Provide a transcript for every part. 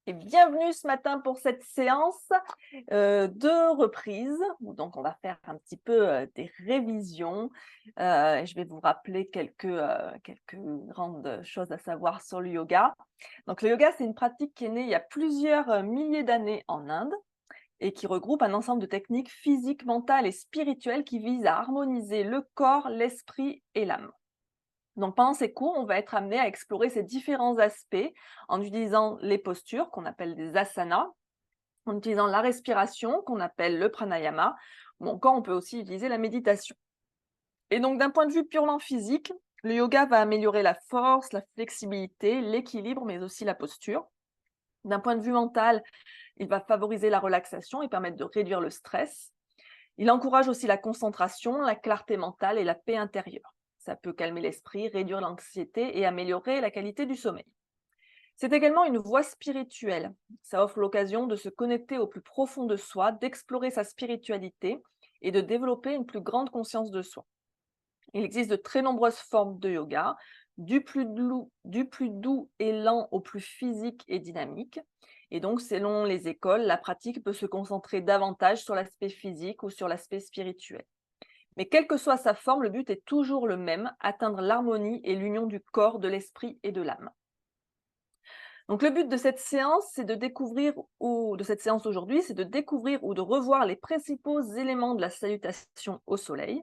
Et bienvenue ce matin pour cette séance de reprise. Donc, on va faire un petit peu des révisions. Et je vais vous rappeler quelques grandes choses à savoir sur le yoga. Donc, le yoga, c'est une pratique qui est née il y a plusieurs milliers d'années en Inde et qui regroupe un ensemble de techniques physiques, mentales et spirituelles qui visent à harmoniser le corps, l'esprit et l'âme. Donc pendant ces cours, on va être amené à explorer ces différents aspects en utilisant les postures qu'on appelle des asanas, en utilisant la respiration qu'on appelle le pranayama, ou encore on peut aussi utiliser la méditation. Et donc d'un point de vue purement physique, le yoga va améliorer la force, la flexibilité, l'équilibre, mais aussi la posture. D'un point de vue mental, il va favoriser la relaxation et permettre de réduire le stress. Il encourage aussi la concentration, la clarté mentale et la paix intérieure. Ça peut calmer l'esprit, réduire l'anxiété et améliorer la qualité du sommeil. C'est également une voie spirituelle. Ça offre l'occasion de se connecter au plus profond de soi, d'explorer sa spiritualité et de développer une plus grande conscience de soi. Il existe de très nombreuses formes de yoga, du plus doux et lent au plus physique et dynamique. Et donc, selon les écoles, la pratique peut se concentrer davantage sur l'aspect physique ou sur l'aspect spirituel. Mais quelle que soit sa forme, le but est toujours le même, atteindre l'harmonie et l'union du corps, de l'esprit et de l'âme. Donc le but de cette séance, c'est de découvrir, ou de cette séance aujourd'hui, c'est de découvrir ou de revoir les principaux éléments de la salutation au soleil.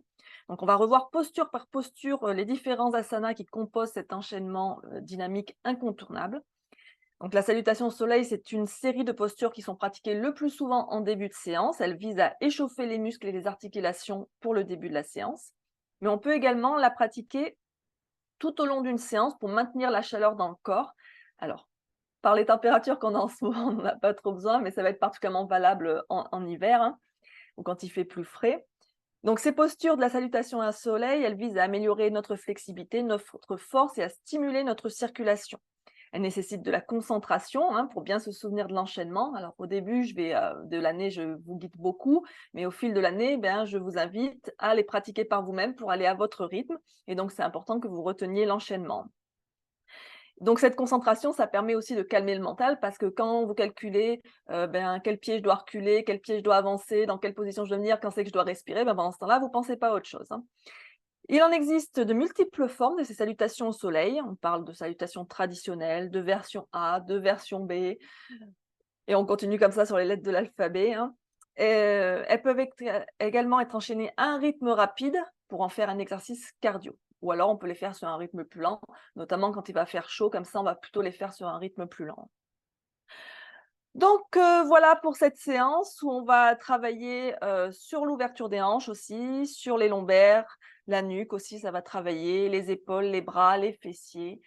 Donc on va revoir posture par posture les différents asanas qui composent cet enchaînement dynamique incontournable. Donc la salutation au soleil, c'est une série de postures qui sont pratiquées le plus souvent en début de séance. Elle vise à échauffer les muscles et les articulations pour le début de la séance. Mais on peut également la pratiquer tout au long d'une séance pour maintenir la chaleur dans le corps. Alors, par les températures qu'on a en ce moment, on n'en a pas trop besoin, mais ça va être particulièrement valable en hiver, hein, ou quand il fait plus frais. Donc ces postures de la salutation au soleil, elles visent à améliorer notre flexibilité, notre force et à stimuler notre circulation. Elles nécessitent de la concentration, hein, pour bien se souvenir de l'enchaînement. Alors au début de l'année, je vous guide beaucoup, mais au fil de l'année, je vous invite à les pratiquer par vous-même pour aller à votre rythme. Et donc c'est important que vous reteniez l'enchaînement. Donc cette concentration, ça permet aussi de calmer le mental parce que quand vous calculez, quel pied je dois reculer, quel pied je dois avancer, dans quelle position je dois venir, quand c'est que je dois respirer, pendant ce temps-là, vous ne pensez pas à autre chose, hein. Il en existe de multiples formes de ces salutations au soleil. On parle de salutations traditionnelles, de version A, de version B, et on continue comme ça sur les lettres de l'alphabet, hein. Elles peuvent également être enchaînées à un rythme rapide pour en faire un exercice cardio. Ou alors on peut les faire sur un rythme plus lent, notamment quand il va faire chaud, comme ça on va plutôt les faire sur un rythme plus lent. Donc voilà pour cette séance où on va travailler sur l'ouverture des hanches aussi, sur les lombaires, la nuque aussi, ça va travailler, les épaules, les bras, les fessiers.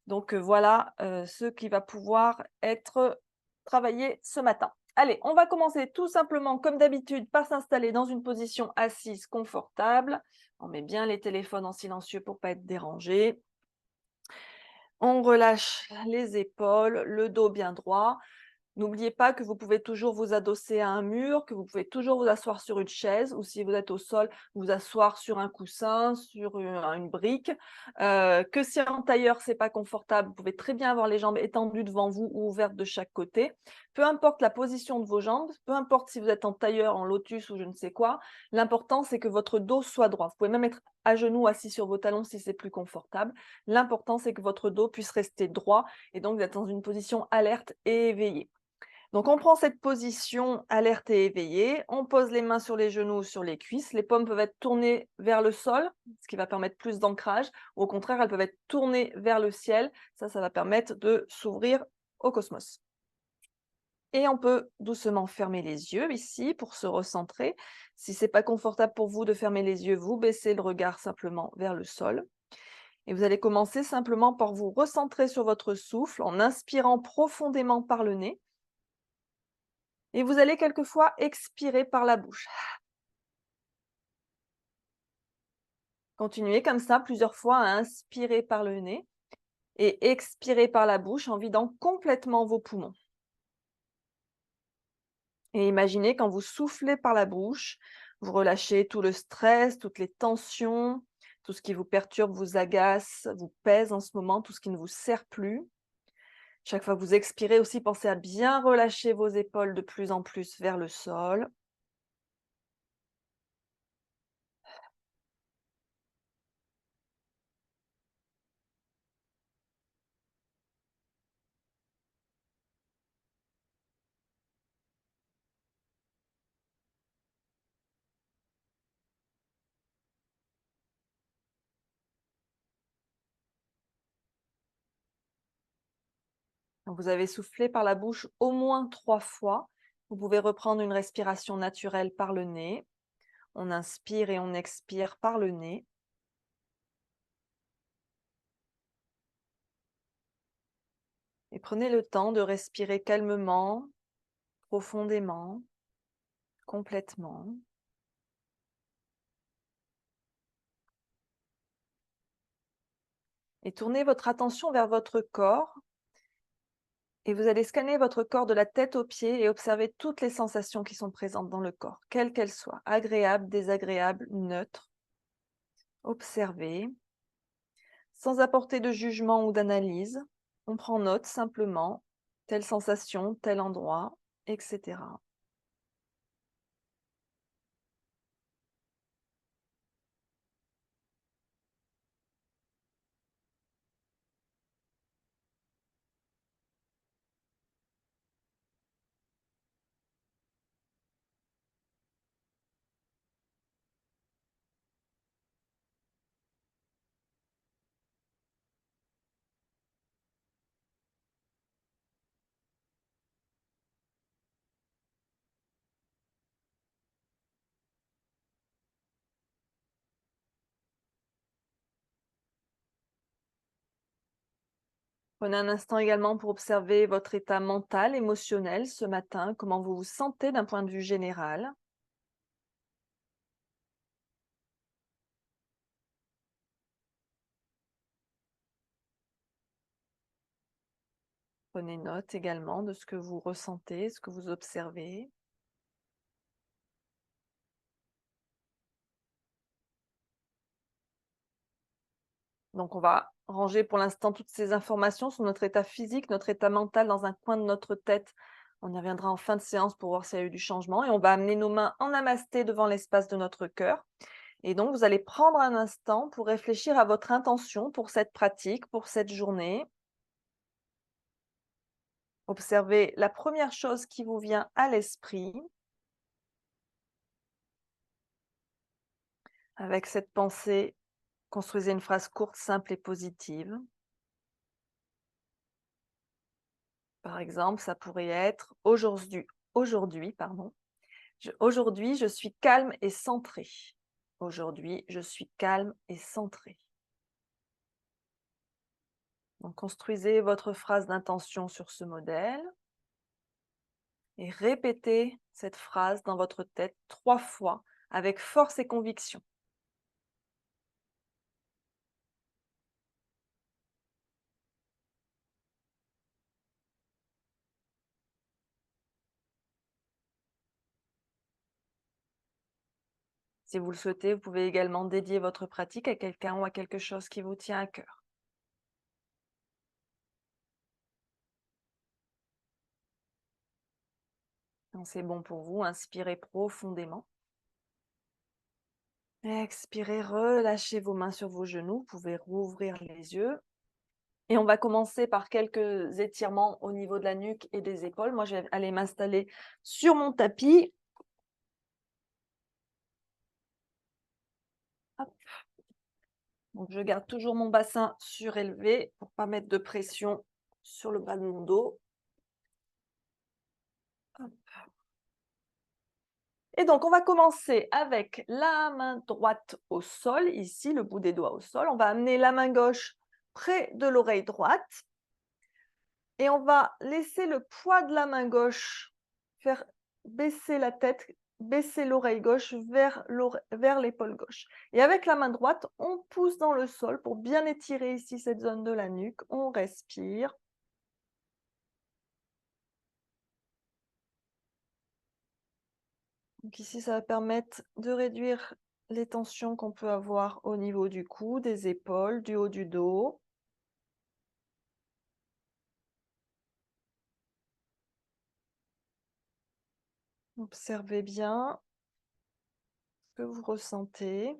Donc voilà ce qui va pouvoir être travaillé ce matin. Allez, on va commencer tout simplement comme d'habitude par s'installer dans une position assise confortable. On met bien les téléphones en silencieux pour ne pas être dérangé. On relâche les épaules, le dos bien droit. N'oubliez pas que vous pouvez toujours vous adosser à un mur, que vous pouvez toujours vous asseoir sur une chaise ou si vous êtes au sol, vous asseoir sur un coussin, sur une brique. Que si en tailleur, c'est pas confortable, vous pouvez très bien avoir les jambes étendues devant vous ou ouvertes de chaque côté. Peu importe la position de vos jambes, peu importe si vous êtes en tailleur, en lotus ou je ne sais quoi, l'important c'est que votre dos soit droit. Vous pouvez même être à genoux assis sur vos talons si c'est plus confortable. L'important c'est que votre dos puisse rester droit et donc d'être dans une position alerte et éveillée. Donc on prend cette position alerte et éveillée, on pose les mains sur les genoux ou sur les cuisses, les paumes peuvent être tournées vers le sol, ce qui va permettre plus d'ancrage, ou au contraire elles peuvent être tournées vers le ciel, ça va permettre de s'ouvrir au cosmos. Et on peut doucement fermer les yeux ici pour se recentrer. Si ce n'est pas confortable pour vous de fermer les yeux, vous baissez le regard simplement vers le sol. Et vous allez commencer simplement par vous recentrer sur votre souffle en inspirant profondément par le nez. Et vous allez quelquefois expirer par la bouche. Continuez comme ça plusieurs fois à inspirer par le nez et expirer par la bouche en vidant complètement vos poumons. Et imaginez quand vous soufflez par la bouche, vous relâchez tout le stress, toutes les tensions, tout ce qui vous perturbe, vous agace, vous pèse en ce moment, tout ce qui ne vous sert plus. Chaque fois que vous expirez aussi, pensez à bien relâcher vos épaules de plus en plus vers le sol. Quand vous avez soufflé par la bouche au moins 3 fois, vous pouvez reprendre une respiration naturelle par le nez. On inspire et on expire par le nez. Et prenez le temps de respirer calmement, profondément, complètement. Et tournez votre attention vers votre corps. Et vous allez scanner votre corps de la tête aux pieds et observer toutes les sensations qui sont présentes dans le corps, quelles qu'elles soient, agréables, désagréables, neutres. Observez, sans apporter de jugement ou d'analyse. On prend note simplement, telle sensation, tel endroit, etc. Prenez un instant également pour observer votre état mental, émotionnel ce matin, comment vous vous sentez d'un point de vue général. Prenez note également de ce que vous ressentez, ce que vous observez. Donc on va ranger pour l'instant toutes ces informations sur notre état physique, notre état mental dans un coin de notre tête. On y reviendra en fin de séance pour voir s'il y a eu du changement et on va amener nos mains en namasté devant l'espace de notre cœur. Et donc vous allez prendre un instant pour réfléchir à votre intention pour cette pratique, pour cette journée. Observez la première chose qui vous vient à l'esprit. Avec cette pensée, construisez une phrase courte, simple et positive. Par exemple, ça pourrait être aujourd'hui, je suis calme et centré. Aujourd'hui, je suis calme et centré. Donc, construisez votre phrase d'intention sur ce modèle et répétez cette phrase dans votre tête 3 fois avec force et conviction. Si vous le souhaitez, vous pouvez également dédier votre pratique à quelqu'un ou à quelque chose qui vous tient à cœur. Quand c'est bon pour vous, inspirez profondément. Expirez, relâchez vos mains sur vos genoux, vous pouvez rouvrir les yeux. Et on va commencer par quelques étirements au niveau de la nuque et des épaules. Moi, je vais aller m'installer sur mon tapis. Hop. Donc, je garde toujours mon bassin surélevé pour ne pas mettre de pression sur le bas de mon dos. Hop. Et donc, on va commencer avec la main droite au sol, ici, le bout des doigts au sol. On va amener la main gauche près de l'oreille droite. Et on va laisser le poids de la main gauche faire baisser la tête, baisser l'oreille gauche vers l'épaule gauche. Et avec la main droite, on pousse dans le sol pour bien étirer ici cette zone de la nuque. On respire. Donc ici, ça va permettre de réduire les tensions qu'on peut avoir au niveau du cou, des épaules, du haut du dos. Observez bien ce que vous ressentez.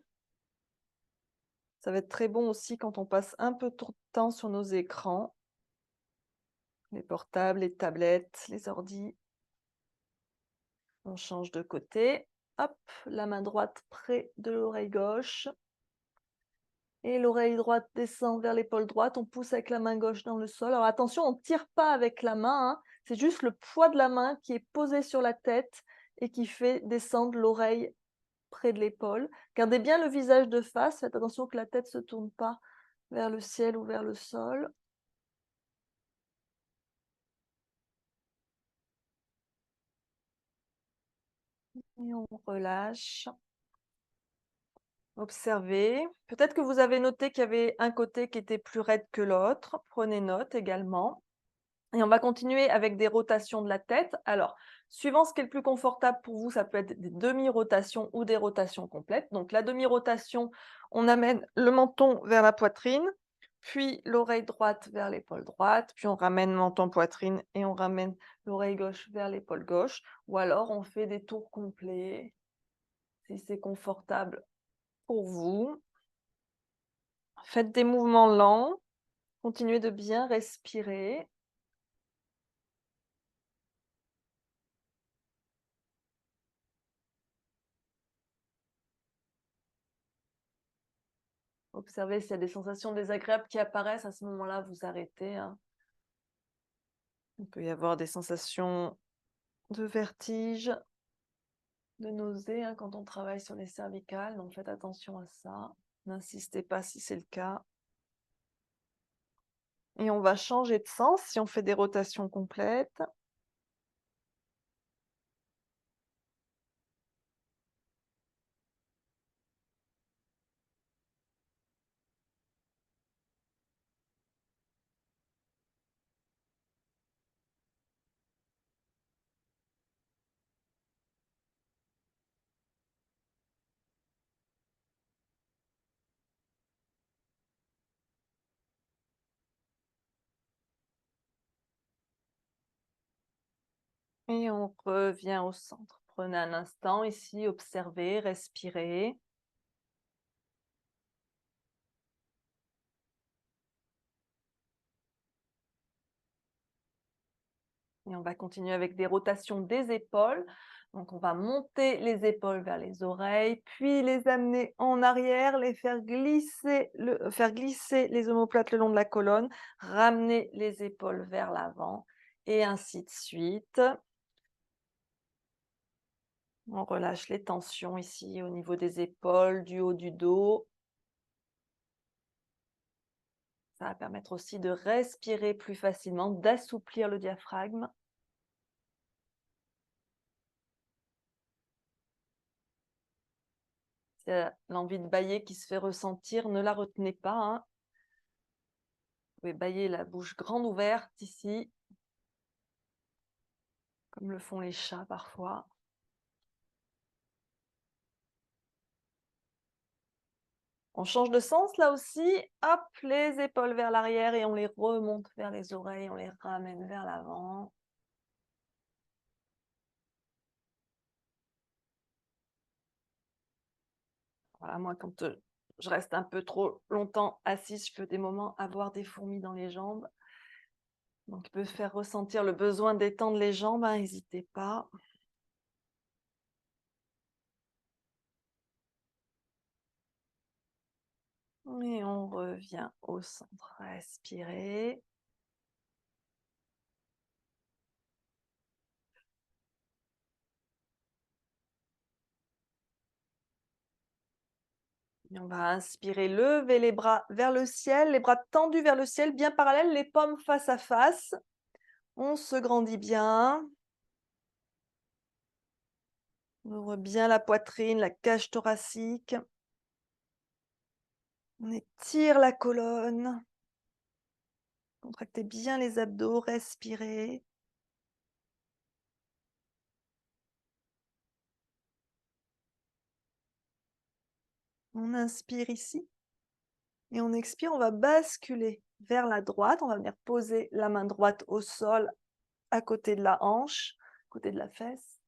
Ça va être très bon aussi quand on passe un peu trop de temps sur nos écrans, les portables, les tablettes, les ordis. On change de côté. Hop, la main droite près de l'oreille gauche. Et l'oreille droite descend vers l'épaule droite. On pousse avec la main gauche dans le sol. Alors attention, on ne tire pas avec la main, hein. C'est juste le poids de la main qui est posé sur la tête et qui fait descendre l'oreille près de l'épaule. Gardez bien le visage de face. Faites attention que la tête ne se tourne pas vers le ciel ou vers le sol. Et on relâche. Observez. Peut-être que vous avez noté qu'il y avait un côté qui était plus raide que l'autre. Prenez note également. Et on va continuer avec des rotations de la tête. Alors, suivant ce qui est le plus confortable pour vous, ça peut être des demi-rotations ou des rotations complètes. Donc, la demi-rotation, on amène le menton vers la poitrine, puis l'oreille droite vers l'épaule droite, puis on ramène menton-poitrine et on ramène l'oreille gauche vers l'épaule gauche. Ou alors, on fait des tours complets, si c'est confortable pour vous. Faites des mouvements lents. Continuez de bien respirer. Observez s'il y a des sensations désagréables qui apparaissent. À ce moment-là, vous arrêtez, hein. Il peut y avoir des sensations de vertige, de nausée, hein, quand on travaille sur les cervicales. Donc faites attention à ça. N'insistez pas si c'est le cas. Et on va changer de sens si on fait des rotations complètes. Et on revient au centre. Prenez un instant ici, observez, respirez. Et on va continuer avec des rotations des épaules. Donc, on va monter les épaules vers les oreilles, puis les amener en arrière, les faire glisser, faire glisser les omoplates le long de la colonne, ramener les épaules vers l'avant, et ainsi de suite. On relâche les tensions ici au niveau des épaules, du haut du dos. Ça va permettre aussi de respirer plus facilement, d'assouplir le diaphragme. Si l'envie de bâiller qui se fait ressentir, ne la retenez pas, hein. Vous pouvez bâiller la bouche grande ouverte ici, comme le font les chats parfois. On change de sens là aussi. Hop, les épaules vers l'arrière et on les remonte vers les oreilles, on les ramène vers l'avant. Voilà, moi quand je reste un peu trop longtemps assise, je peux des moments avoir des fourmis dans les jambes. Donc, peut faire ressentir le besoin d'étendre les jambes, hein, n'hésitez pas. Et on revient au centre. Respirez. Et on va inspirer, lever les bras vers le ciel, les bras tendus vers le ciel, bien parallèles, les paumes face à face. On se grandit bien. On ouvre bien la poitrine, la cage thoracique. On étire la colonne. Contractez bien les abdos, respirez. On inspire ici. Et on expire, on va basculer vers la droite. On va venir poser la main droite au sol à côté de la hanche, à côté de la fesse.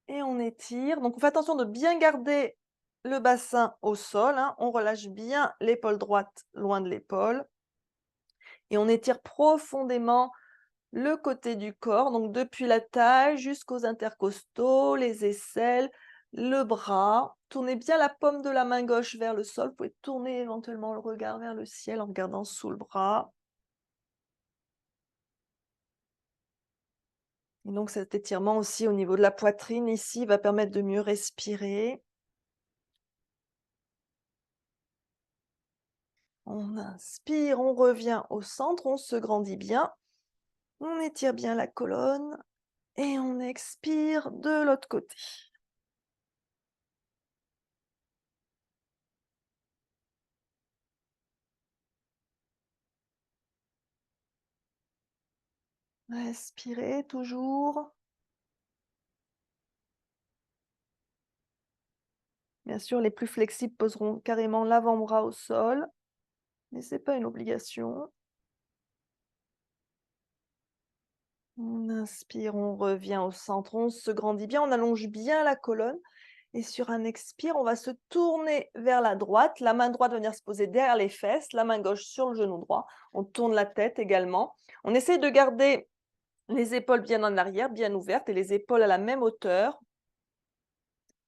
Et on étire. Donc, on fait attention de bien garder le bassin au sol, hein. On relâche bien l'épaule droite loin de l'épaule. Et on étire profondément le côté du corps, donc depuis la taille jusqu'aux intercostaux, les aisselles, le bras. Tournez bien la paume de la main gauche vers le sol. Vous pouvez tourner éventuellement le regard vers le ciel en regardant sous le bras. Et donc cet étirement aussi au niveau de la poitrine ici va permettre de mieux respirer. On inspire, on revient au centre, on se grandit bien. On étire bien la colonne et on expire de l'autre côté. Respirez toujours. Bien sûr, les plus flexibles poseront carrément l'avant-bras au sol, mais ce n'est pas une obligation. On inspire, on revient au centre, on se grandit bien, on allonge bien la colonne. Et sur un expire, on va se tourner vers la droite. La main droite va venir se poser derrière les fesses, la main gauche sur le genou droit. On tourne la tête également. On essaie de garder les épaules bien en arrière, bien ouvertes, et les épaules à la même hauteur.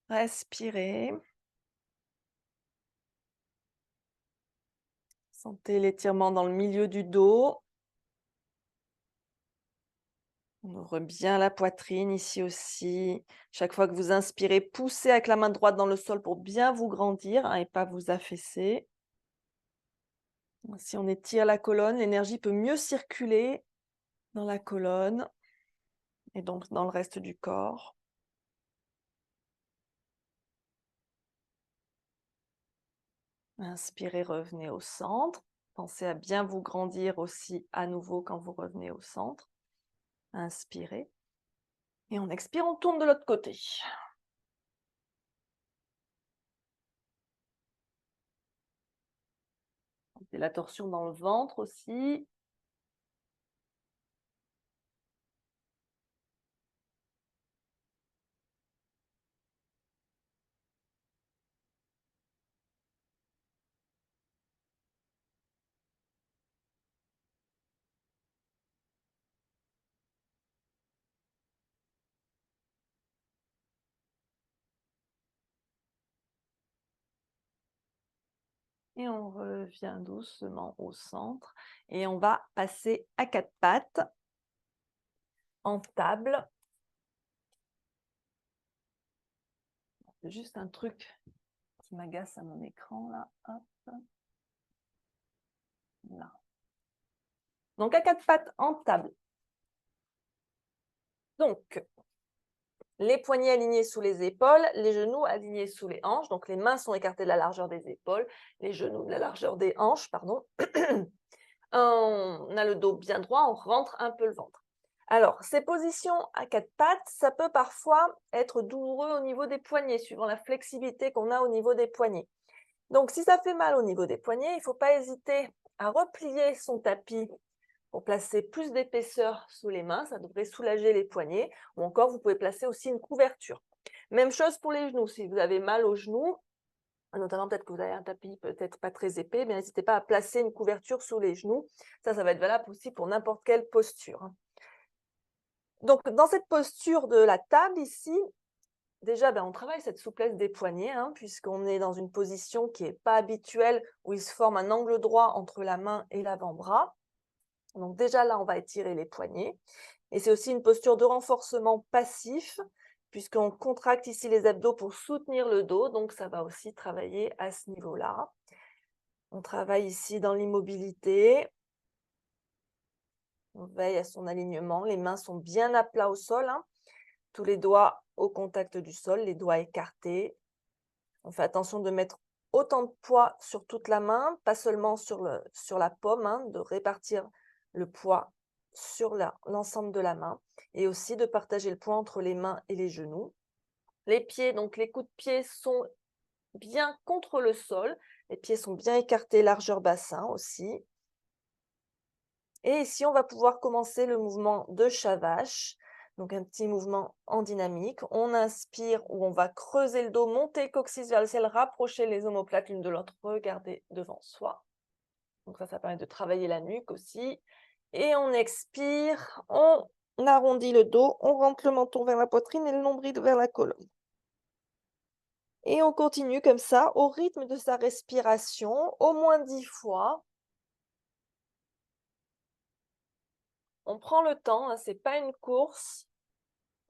Respirez. Sentez l'étirement dans le milieu du dos. On ouvre bien la poitrine ici aussi. Chaque fois que vous inspirez, poussez avec la main droite dans le sol pour bien vous grandir, hein, et pas vous affaisser. Si on étire la colonne, l'énergie peut mieux circuler dans la colonne et donc dans le reste du corps. Inspirez, revenez au centre. Pensez à bien vous grandir aussi à nouveau quand vous revenez au centre. Inspirez. Et on expire, on tourne de l'autre côté. Sentez la torsion dans le ventre aussi. Et on revient doucement au centre. Et on va passer à quatre pattes en table. C'est juste un truc qui m'agace à mon écran là. Hop. Là. Donc à quatre pattes en table. Donc, les poignets alignés sous les épaules, les genoux alignés sous les hanches. Donc les mains sont écartées de la largeur des épaules, les genoux de la largeur des hanches, pardon. On a le dos bien droit, on rentre un peu le ventre. Alors, ces positions à quatre pattes, ça peut parfois être douloureux au niveau des poignets, suivant la flexibilité qu'on a au niveau des poignets. Donc, si ça fait mal au niveau des poignets, il ne faut pas hésiter à replier son tapis pour placer plus d'épaisseur sous les mains, ça devrait soulager les poignets, ou encore vous pouvez placer aussi une couverture. Même chose pour les genoux, si vous avez mal aux genoux, notamment peut-être que vous avez un tapis peut-être pas très épais, mais n'hésitez pas à placer une couverture sous les genoux, ça va être valable aussi pour n'importe quelle posture. Donc dans cette posture de la table ici, déjà on travaille cette souplesse des poignets, hein, puisqu'on est dans une position qui n'est pas habituelle, où il se forme un angle droit entre la main et l'avant-bras. Donc déjà là, on va étirer les poignets. Et c'est aussi une posture de renforcement passif, puisqu'on contracte ici les abdos pour soutenir le dos. Donc ça va aussi travailler à ce niveau-là. On travaille ici dans l'immobilité. On veille à son alignement. Les mains sont bien à plat au sol, hein. Tous les doigts au contact du sol, les doigts écartés. On fait attention de mettre autant de poids sur toute la main, pas seulement sur la paume, hein, de répartir le poids sur l'ensemble de la main, et aussi de partager le poids entre les mains et les genoux. Les pieds, donc les coups de pied sont bien contre le sol, les pieds sont bien écartés, largeur bassin aussi. Et ici, on va pouvoir commencer le mouvement de chat-vache. Donc un petit mouvement en dynamique. On inspire où on va creuser le dos, monter le coccyx vers le ciel, rapprocher les omoplates l'une de l'autre, regarder devant soi. Donc ça permet de travailler la nuque aussi. Et on expire, on arrondit le dos, on rentre le menton vers la poitrine et le nombril vers la colonne. Et on continue comme ça, au rythme de sa respiration, au moins 10 fois. On prend le temps, hein, ce n'est pas une course.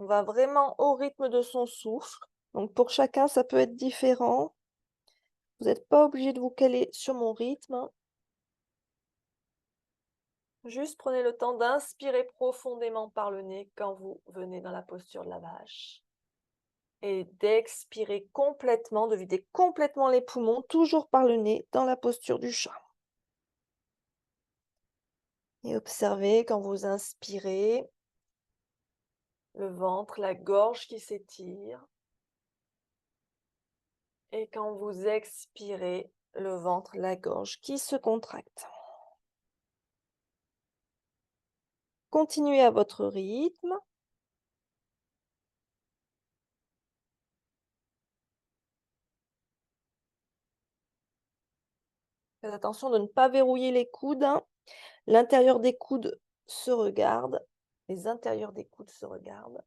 On va vraiment au rythme de son souffle. Donc pour chacun, ça peut être différent. Vous n'êtes pas obligé de vous caler sur mon rythme. Juste prenez le temps d'inspirer profondément par le nez quand vous venez dans la posture de la vache. Et d'expirer complètement, de vider complètement les poumons, toujours par le nez, dans la posture du chat. Et observez quand vous inspirez, le ventre, la gorge qui s'étire. Et quand vous expirez, le ventre, la gorge qui se contracte. Continuez à votre rythme. Faites attention de ne pas verrouiller les coudes. L'intérieur des coudes se regarde. Les intérieurs des coudes se regardent.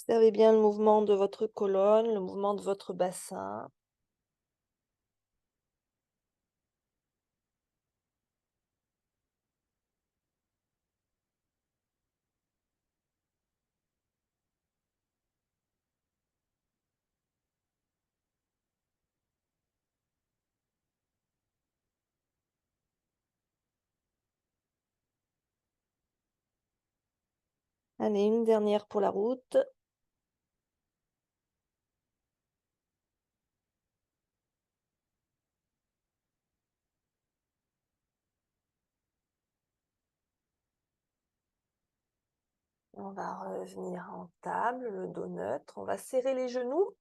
Observez bien le mouvement de votre colonne, le mouvement de votre bassin. Allez, une dernière pour la route. On va revenir en table, le dos neutre. On va serrer les genoux,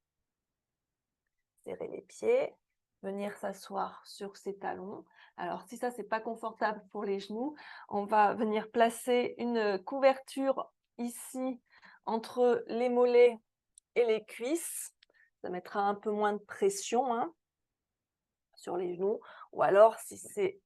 serrer les pieds, venir s'asseoir sur ses talons. Alors, si ça, c'est pas confortable pour les genoux, on va venir placer une couverture ici entre les mollets et les cuisses. Ça mettra un peu moins de pression, hein, sur les genoux. Ou alors, si c'est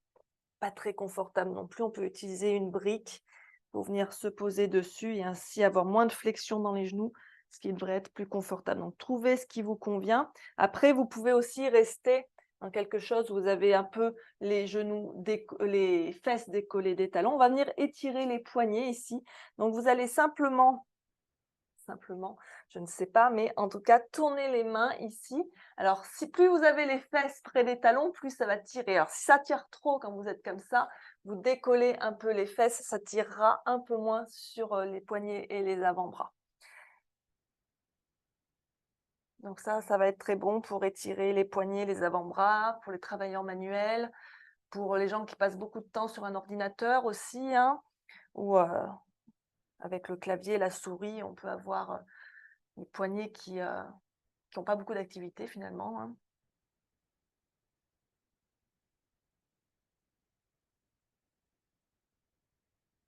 pas très confortable non plus, on peut utiliser une brique pour venir se poser dessus et ainsi avoir moins de flexion dans les genoux, ce qui devrait être plus confortable. Donc, trouvez ce qui vous convient. Après, vous pouvez aussi rester dans quelque chose où vous avez un peu les genoux, les fesses décollées des talons. On va venir étirer les poignets ici. Donc, vous allez simplement, je ne sais pas, mais en tout cas, tournez les mains ici. Alors, si plus vous avez les fesses près des talons, plus ça va tirer. Alors, si ça tire trop quand vous êtes comme ça, vous décollez un peu les fesses, ça tirera un peu moins sur les poignets et les avant-bras. Donc ça va être très bon pour étirer les poignets, les avant-bras, pour les travailleurs manuels, pour les gens qui passent beaucoup de temps sur un ordinateur aussi, hein, ou avec le clavier, la souris, on peut avoir les poignets qui n'ont pas beaucoup d'activité finalement, hein.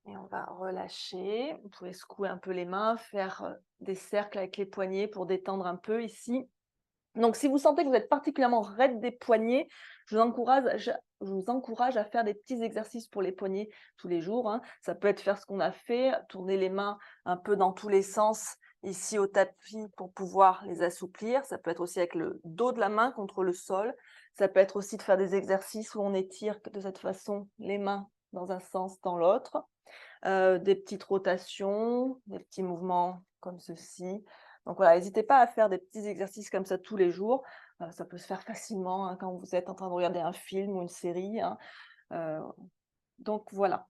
Et on va relâcher. Vous pouvez secouer un peu les mains, faire des cercles avec les poignets pour détendre un peu ici. Donc, si vous sentez que vous êtes particulièrement raide des poignets, je vous encourage à faire des petits exercices pour les poignets tous les jours, hein. Ça peut être faire ce qu'on a fait, tourner les mains un peu dans tous les sens ici au tapis pour pouvoir les assouplir. Ça peut être aussi avec le dos de la main contre le sol. Ça peut être aussi de faire des exercices où on étire de cette façon les mains dans un sens, dans l'autre. Des petites rotations, des petits mouvements comme ceci. Donc voilà, n'hésitez pas à faire des petits exercices comme ça tous les jours. Ça peut se faire facilement, hein, quand vous êtes en train de regarder un film ou une série, hein. Heu, donc voilà.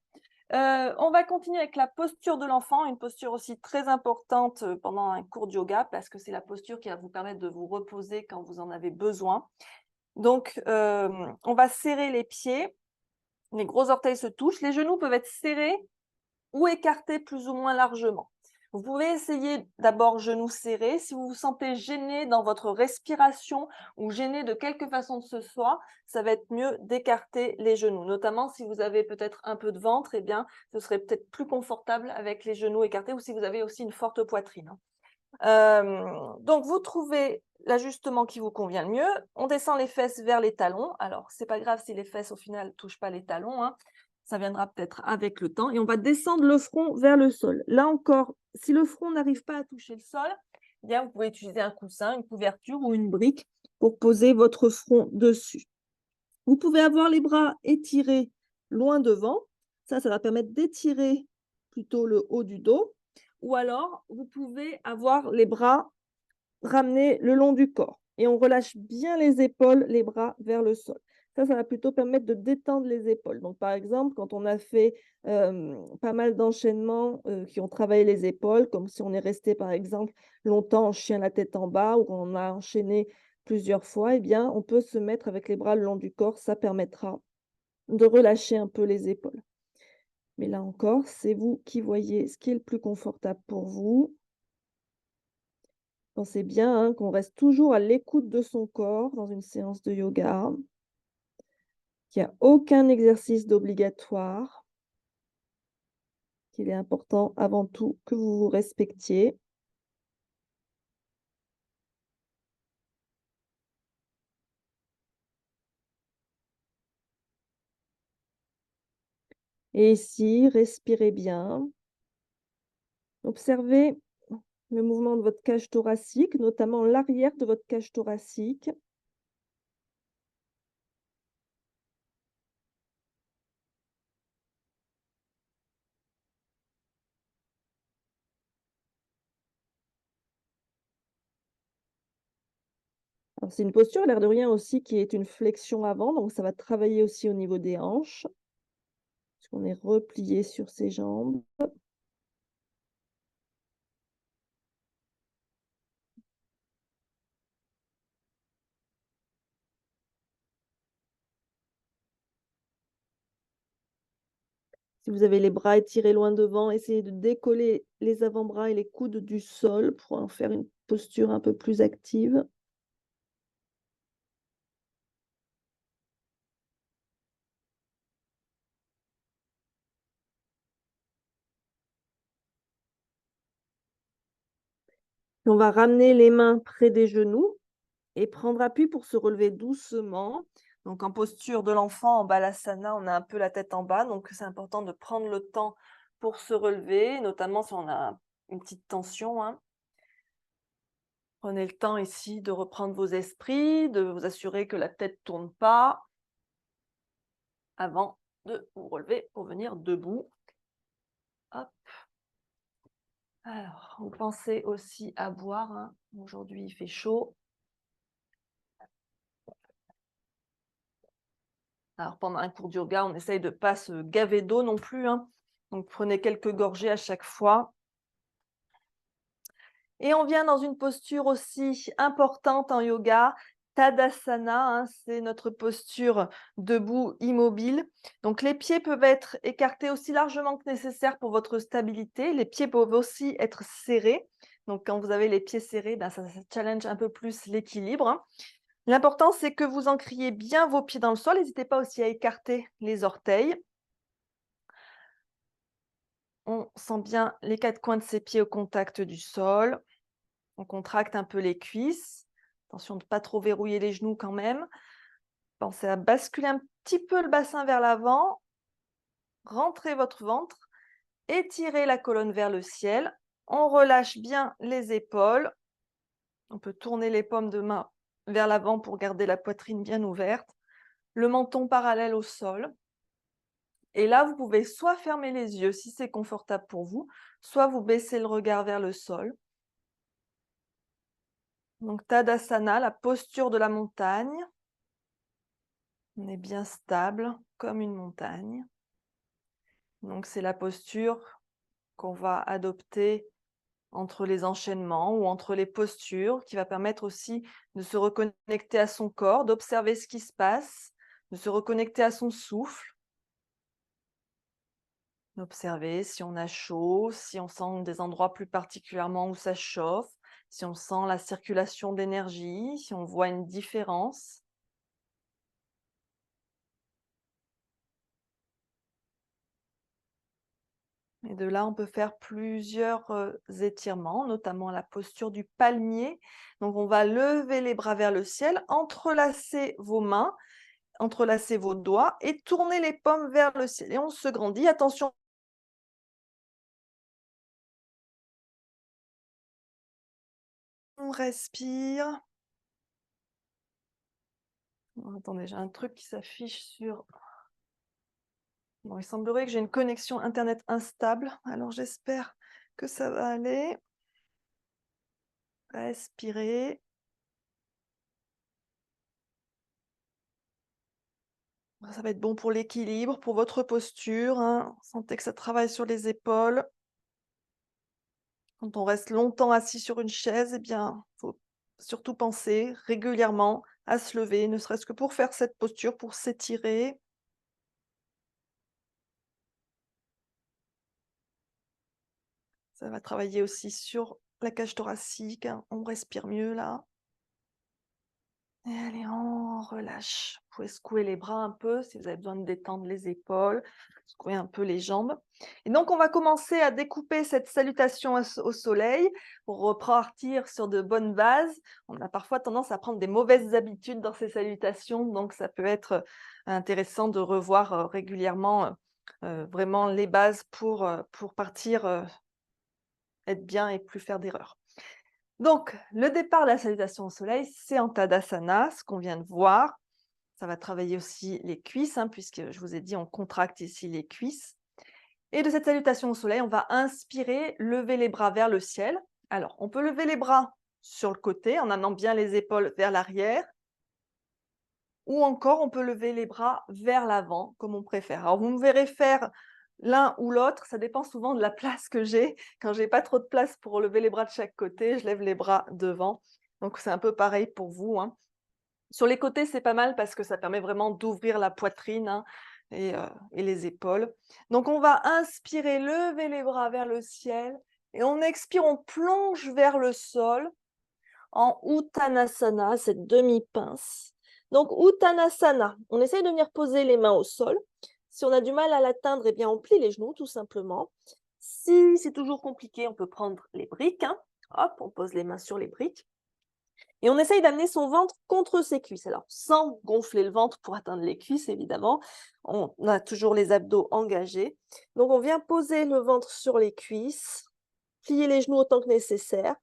On va continuer avec la posture de l'enfant, une posture aussi très importante, pendant un cours de yoga parce que c'est la posture qui va vous permettre de vous reposer quand vous en avez besoin. Donc, on va serrer les pieds, les gros orteils se touchent, les genoux peuvent être serrés ou écartés plus ou moins largement. Vous pouvez essayer d'abord genoux serrés. Si vous vous sentez gêné dans votre respiration ou gêné de quelque façon que ce soit, ça va être mieux d'écarter les genoux. Notamment si vous avez peut-être un peu de ventre, eh bien, ce serait peut-être plus confortable avec les genoux écartés ou si vous avez aussi une forte poitrine, hein. Donc vous trouvez l'ajustement qui vous convient le mieux. On descend les fesses vers les talons. Alors, c'est pas grave si les fesses au final touchent pas les talons, hein. Ça viendra peut-être avec le temps et on va descendre le front vers le sol. Là encore, si le front n'arrive pas à toucher le sol, eh bien vous pouvez utiliser un coussin, une couverture ou une brique pour poser votre front dessus. Vous pouvez avoir les bras étirés loin devant. Ça va permettre d'étirer plutôt le haut du dos. Ou alors, vous pouvez avoir les bras ramener le long du corps et on relâche bien les épaules, les bras vers le sol. Ça va plutôt permettre de détendre les épaules. Donc, par exemple, quand on a fait pas mal d'enchaînements qui ont travaillé les épaules, comme si on est resté, par exemple, longtemps en chien la tête en bas ou on a enchaîné plusieurs fois, eh bien, on peut se mettre avec les bras le long du corps. Ça permettra de relâcher un peu les épaules. Mais là encore, c'est vous qui voyez ce qui est le plus confortable pour vous. Pensez bien, hein, qu'on reste toujours à l'écoute de son corps dans une séance de yoga, qu'il n'y a aucun exercice d'obligatoire, qu'il est important avant tout que vous vous respectiez. Et ici, respirez bien. Observez le mouvement de votre cage thoracique, notamment l'arrière de votre cage thoracique. Alors, c'est une posture, l'air de rien aussi, qui est une flexion avant, donc ça va travailler aussi au niveau des hanches, parce qu'on est replié sur ses jambes. Si vous avez les bras étirés loin devant, essayez de décoller les avant-bras et les coudes du sol pour en faire une posture un peu plus active. Puis on va ramener les mains près des genoux et prendre appui pour se relever doucement. Donc en posture de l'enfant, en balasana, on a un peu la tête en bas, donc c'est important de prendre le temps pour se relever, notamment si on a une petite tension, hein. Prenez le temps ici de reprendre vos esprits, de vous assurer que la tête ne tourne pas avant de vous relever pour venir debout. Hop. Alors, vous pensez aussi à boire, hein. Aujourd'hui, il fait chaud. Alors, pendant un cours de yoga, on essaye de ne pas se gaver d'eau non plus, hein. Donc, prenez quelques gorgées à chaque fois. Et on vient dans une posture aussi importante en yoga, Tadasana, hein, c'est notre posture debout immobile. Donc les pieds peuvent être écartés aussi largement que nécessaire pour votre stabilité. Les pieds peuvent aussi être serrés. Donc quand vous avez les pieds serrés, ben, ça challenge un peu plus l'équilibre, hein. L'important, c'est que vous ancriez bien vos pieds dans le sol. N'hésitez pas aussi à écarter les orteils. On sent bien les quatre coins de ses pieds au contact du sol. On contracte un peu les cuisses. Attention de ne pas trop verrouiller les genoux quand même. Pensez à basculer un petit peu le bassin vers l'avant. Rentrez votre ventre. Étirez la colonne vers le ciel. On relâche bien les épaules. On peut tourner les paumes de main vers l'avant pour garder la poitrine bien ouverte. Le menton parallèle au sol. Et là, vous pouvez soit fermer les yeux si c'est confortable pour vous, soit vous baissez le regard vers le sol. Donc Tadasana, la posture de la montagne. On est bien stable comme une montagne. Donc c'est la posture qu'on va adopter entre les enchaînements ou entre les postures, qui va permettre aussi de se reconnecter à son corps, d'observer ce qui se passe, de se reconnecter à son souffle, d'observer si on a chaud, si on sent des endroits plus particulièrement où ça chauffe, si on sent la circulation d'énergie, si on voit une différence. Et de là, on peut faire plusieurs étirements, notamment la posture du palmier. Donc, on va lever les bras vers le ciel, entrelacer vos mains, entrelacer vos doigts et tourner les paumes vers le ciel. Et on se grandit. Attention, on respire. Oh, attendez, j'ai un truc qui s'affiche sur... Bon, il semblerait que j'ai une connexion Internet instable. Alors, j'espère que ça va aller. Respirez. Ça va être bon pour l'équilibre, pour votre posture, hein. Sentez que ça travaille sur les épaules. Quand on reste longtemps assis sur une chaise, eh bien, faut surtout penser régulièrement à se lever, ne serait-ce que pour faire cette posture, pour s'étirer. Ça va travailler aussi sur la cage thoracique, hein. On respire mieux là. Et allez, on relâche. Vous pouvez secouer les bras un peu si vous avez besoin de détendre les épaules, secouer un peu les jambes. Et donc, on va commencer à découper cette salutation au soleil pour repartir sur de bonnes bases. On a parfois tendance à prendre des mauvaises habitudes dans ces salutations, donc ça peut être intéressant de revoir régulièrement vraiment les bases pour partir, être bien et plus faire d'erreurs. Donc, le départ de la salutation au soleil, c'est en Tadasana, ce qu'on vient de voir. Ça va travailler aussi les cuisses, hein, puisque je vous ai dit, on contracte ici les cuisses. Et de cette salutation au soleil, on va inspirer, lever les bras vers le ciel. Alors, on peut lever les bras sur le côté en amenant bien les épaules vers l'arrière. Ou encore, on peut lever les bras vers l'avant, comme on préfère. Alors, vous me verrez faire l'un ou l'autre, ça dépend souvent de la place que j'ai. Quand j'ai pas trop de place pour lever les bras de chaque côté, je lève les bras devant. Donc, c'est un peu pareil pour vous, hein. Sur les côtés, c'est pas mal parce que ça permet vraiment d'ouvrir la poitrine, hein, et les épaules. Donc, on va inspirer, lever les bras vers le ciel. Et on expire, on plonge vers le sol en Uttanasana, cette demi-pince. Donc, Uttanasana, on essaye de venir poser les mains au sol. Si on a du mal à l'atteindre, eh bien, on plie les genoux, tout simplement. Si c'est toujours compliqué, on peut prendre les briques, hein. Hop, on pose les mains sur les briques. Et on essaye d'amener son ventre contre ses cuisses. Alors, sans gonfler le ventre pour atteindre les cuisses, évidemment. On a toujours les abdos engagés. Donc, on vient poser le ventre sur les cuisses, plier les genoux autant que nécessaire.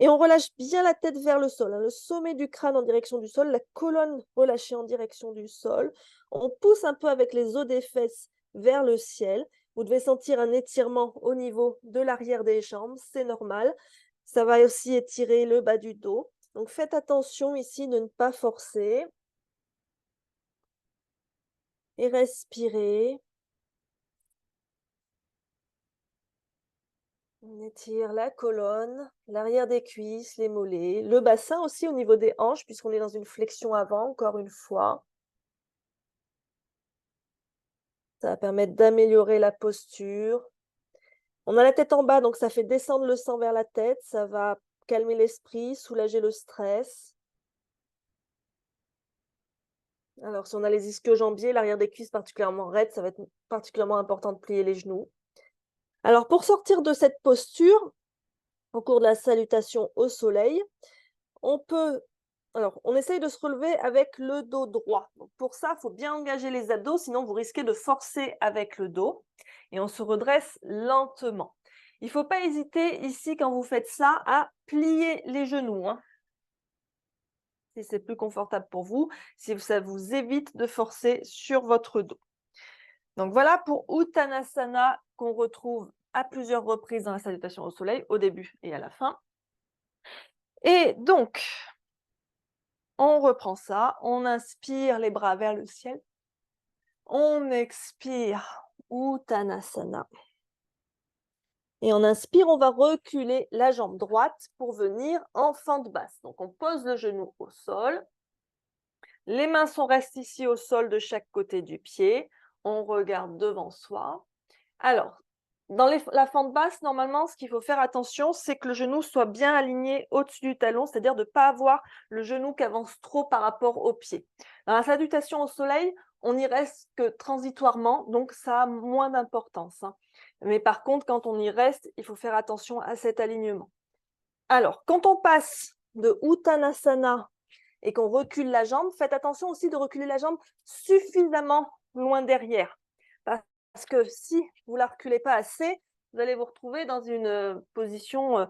Et on relâche bien la tête vers le sol, hein, le sommet du crâne en direction du sol, la colonne relâchée en direction du sol. On pousse un peu avec les os des fesses vers le ciel. Vous devez sentir un étirement au niveau de l'arrière des jambes, c'est normal. Ça va aussi étirer le bas du dos. Donc faites attention ici de ne pas forcer. Et respirez. On étire la colonne, l'arrière des cuisses, les mollets, le bassin aussi au niveau des hanches, puisqu'on est dans une flexion avant, encore une fois. Ça va permettre d'améliorer la posture. On a la tête en bas, donc ça fait descendre le sang vers la tête. Ça va calmer l'esprit, soulager le stress. Alors, si on a les ischio-jambiers, l'arrière des cuisses particulièrement raide, ça va être particulièrement important de plier les genoux. Alors, pour sortir de cette posture, au cours de la salutation au soleil, on peut... Alors, on essaye de se relever avec le dos droit. Donc, pour ça, il faut bien engager les abdos, sinon vous risquez de forcer avec le dos. Et on se redresse lentement. Il ne faut pas hésiter ici, quand vous faites ça, à plier les genoux, hein, si c'est plus confortable pour vous, si ça vous évite de forcer sur votre dos. Donc voilà pour Uttanasana qu'on retrouve à plusieurs reprises dans la salutation au soleil, au début et à la fin. Et donc, on reprend ça, on inspire les bras vers le ciel, on expire Uttanasana. Et on inspire, on va reculer la jambe droite pour venir en fente basse. Donc on pose le genou au sol, les mains restent ici au sol de chaque côté du pied, on regarde devant soi. Alors, dans la fente basse, normalement, ce qu'il faut faire attention, c'est que le genou soit bien aligné au-dessus du talon, c'est-à-dire de ne pas avoir le genou qui avance trop par rapport au pied. Dans la salutation au soleil, on n'y reste que transitoirement, donc ça a moins d'importance, hein. Mais par contre, quand on y reste, il faut faire attention à cet alignement. Alors, quand on passe de Uttanasana et qu'on recule la jambe, faites attention aussi de reculer la jambe suffisamment loin derrière. Parce que si vous ne la reculez pas assez, vous allez vous retrouver dans une position